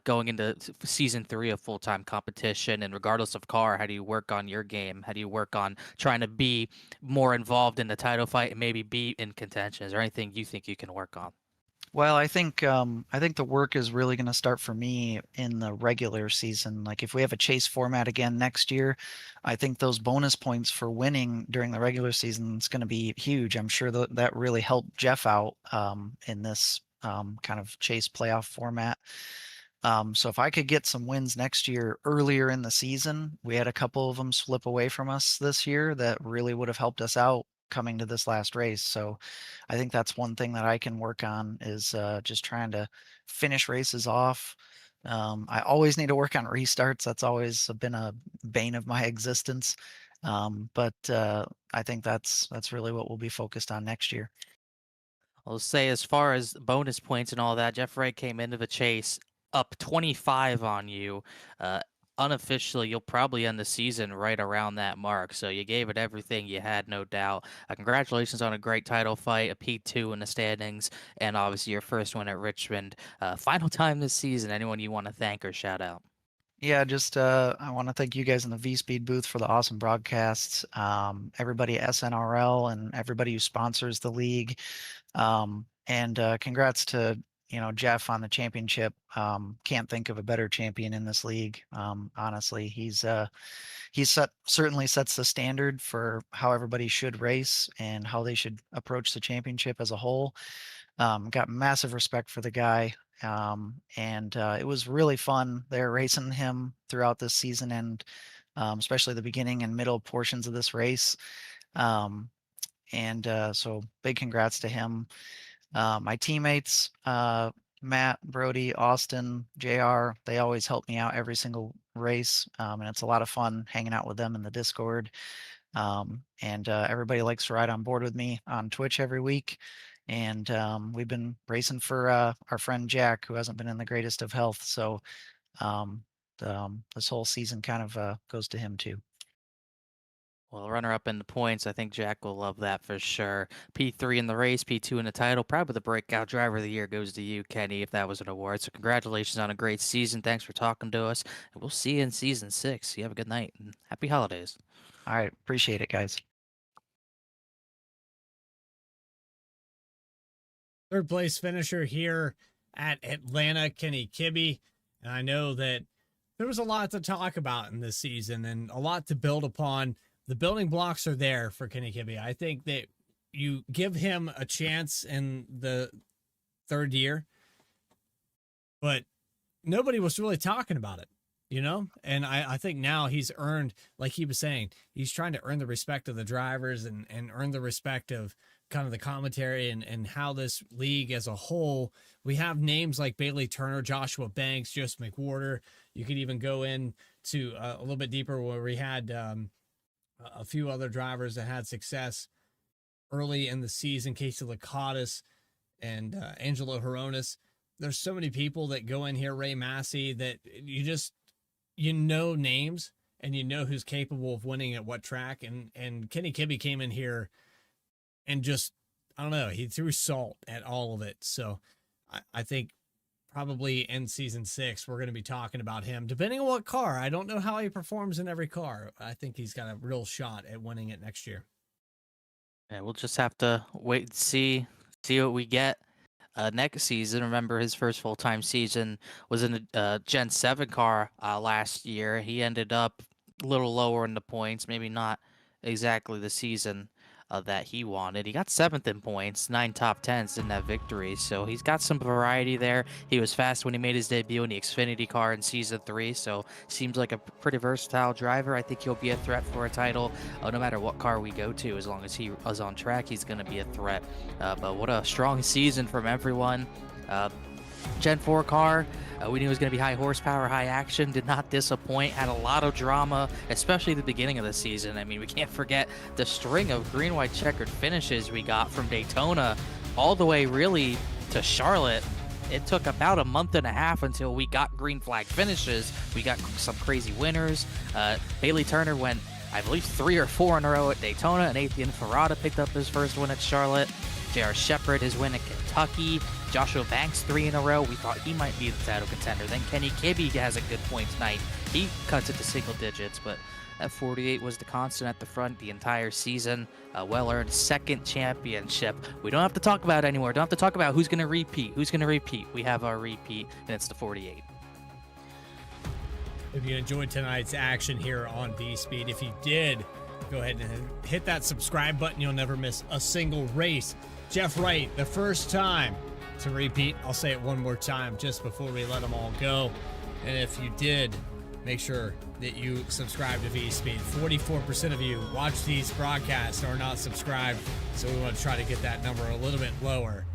going into season 3 of full-time competition? And regardless of car, how do you work on your game? How do you work on trying to be more involved in the title fight and maybe be in contention? Is there anything you think you can work on? Well, I think the work is really going to start for me in the regular season. Like if we have a chase format again next year, I think those bonus points for winning during the regular season is going to be huge. I'm sure that really helped Jeff out in this kind of chase playoff format. So if I could get some wins next year earlier in the season, we had a couple of them slip away from us this year that really would have helped us out coming to this last race. So I think that's one thing that I can work on is just trying to finish races off. I always need to work on restarts. That's always been a bane of my existence. But I think that's really what we'll be focused on next year. I'll say as far as bonus points and all that, Jeff Wright came into the chase up 25 on you. Unofficially, you'll probably end the season right around that mark. So you gave it everything you had, no doubt. Congratulations on a great title fight, a P2 in the standings, and obviously your first win at Richmond. Final time this season. Anyone you want to thank or shout out? Yeah, just I want to thank you guys in the VSPEED booth for the awesome broadcasts. Everybody at SNRL and everybody who sponsors the league. And congrats to Jeff on the championship. Can't think of a better champion in this league. Honestly, he certainly sets the standard for how everybody should race and how they should approach the championship as a whole. Got massive respect for the guy. And it was really fun there racing him throughout this season and especially the beginning and middle portions of this race. So big congrats to him. My teammates, Matt, Brody, Austin, JR, they always help me out every single race. And it's a lot of fun hanging out with them in the Discord. Everybody likes to ride on board with me on Twitch every week. And we've been racing for our friend Jack, who hasn't been in the greatest of health. So this whole season kind of goes to him too. Well, runner-up in the points, I think Jack will love that for sure. P3 in the race, P2 in the title. Probably the breakout driver of the year goes to you, Kenny, if that was an award. So congratulations on a great season. Thanks for talking to us. And we'll see you in season 6. You have a good night and happy holidays. All right. Appreciate it, guys. Third place finisher here at Atlanta, Kenny Kibbe. And I know that there was a lot to talk about in this season and a lot to build upon. The building blocks are there for Kenny Kibbe. I think that you give him a chance in the third year, but nobody was really talking about it, And I think now he's earned, like he was saying, he's trying to earn the respect of the drivers and earn the respect of kind of the commentary and how this league as a whole. We have names like Bailey Turner, Joshua Banks, Joseph McWhorter. You could even go in to a little bit deeper where we had a few other drivers that had success early in the season, Casey Lakatos and Angelo Horonis. There's so many people that go in here, Ray Massey, that you know names and you know who's capable of winning at what track. And Kenny Kibbe came in here and just, I don't know, he threw salt at all of it. So I think probably in season 6, we're going to be talking about him, depending on what car. I don't know how he performs in every car. I think he's got a real shot at winning it next year. Yeah, we'll just have to wait and see what we get next season. Remember, his first full-time season was in a Gen 7 car last year. He ended up a little lower in the points, maybe not exactly the season that he wanted. He got 7th in points, 9 top 10s, didn't have victories, so he's got some variety there. He was fast when he made his debut in the Xfinity car in season 3, so seems like a pretty versatile driver. I think he'll be a threat for a title no matter what car we go to. As long as he is on track, he's going to be a threat. But what a strong season from everyone. Gen 4 car, we knew it was going to be high horsepower, high action, did not disappoint, had a lot of drama, especially at the beginning of the season. I mean, we can't forget the string of green, white checkered finishes we got from Daytona all the way really to Charlotte. it took about a month and a half until we got green flag finishes. We got some crazy winners. Bailey Turner went, I believe, 3 or 4 in a row at Daytona, and Nathan Ferrata picked up his first win at Charlotte. J.R. Shepard, his win at Kentucky. Joshua Banks, 3 in a row. We thought he might be the title contender. Then Kenny Kibbe has a good points night. He cuts it to single digits, but that 48 was the constant at the front the entire season. A well-earned second championship. We don't have to talk about it anymore. Don't have to talk about who's going to repeat. Who's going to repeat? We have our repeat, and it's the 48. If you enjoyed tonight's action here on VSPEED, if you did, go ahead and hit that subscribe button. You'll never miss a single race. Jeff Wright, the first time to repeat. I'll say it one more time just before we let them all go. And if you did, make sure that you subscribe to VSPEED. 44% of you watch these broadcasts are not subscribed, so we want to try to get that number a little bit lower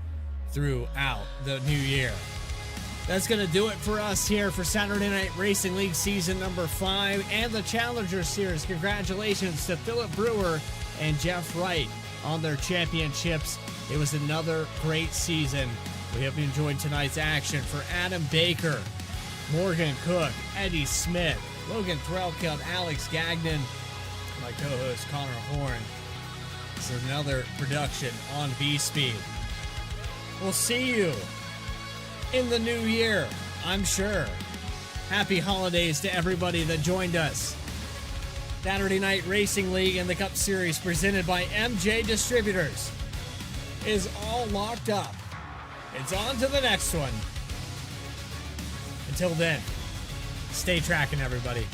throughout the new year. That's going to do it for us here for Saturday Night Racing League Season number 5 and the Challenger Series. Congratulations to Philip Brewer and Jeff Wright on their championships. It was another great season. We hope you enjoyed tonight's action. For Adam Baker, Morgan Cook, Eddie Smith, Logan Threlkeld, Alex Gagnon, my co-host Connor Horn. This is another production on VSPEED. We'll see you in the new year, I'm sure. Happy holidays to everybody that joined us. Saturday Night Racing League and the Cup Series presented by M&J Distributors is all locked up. It's on to the next one. Until then, stay tracking, everybody.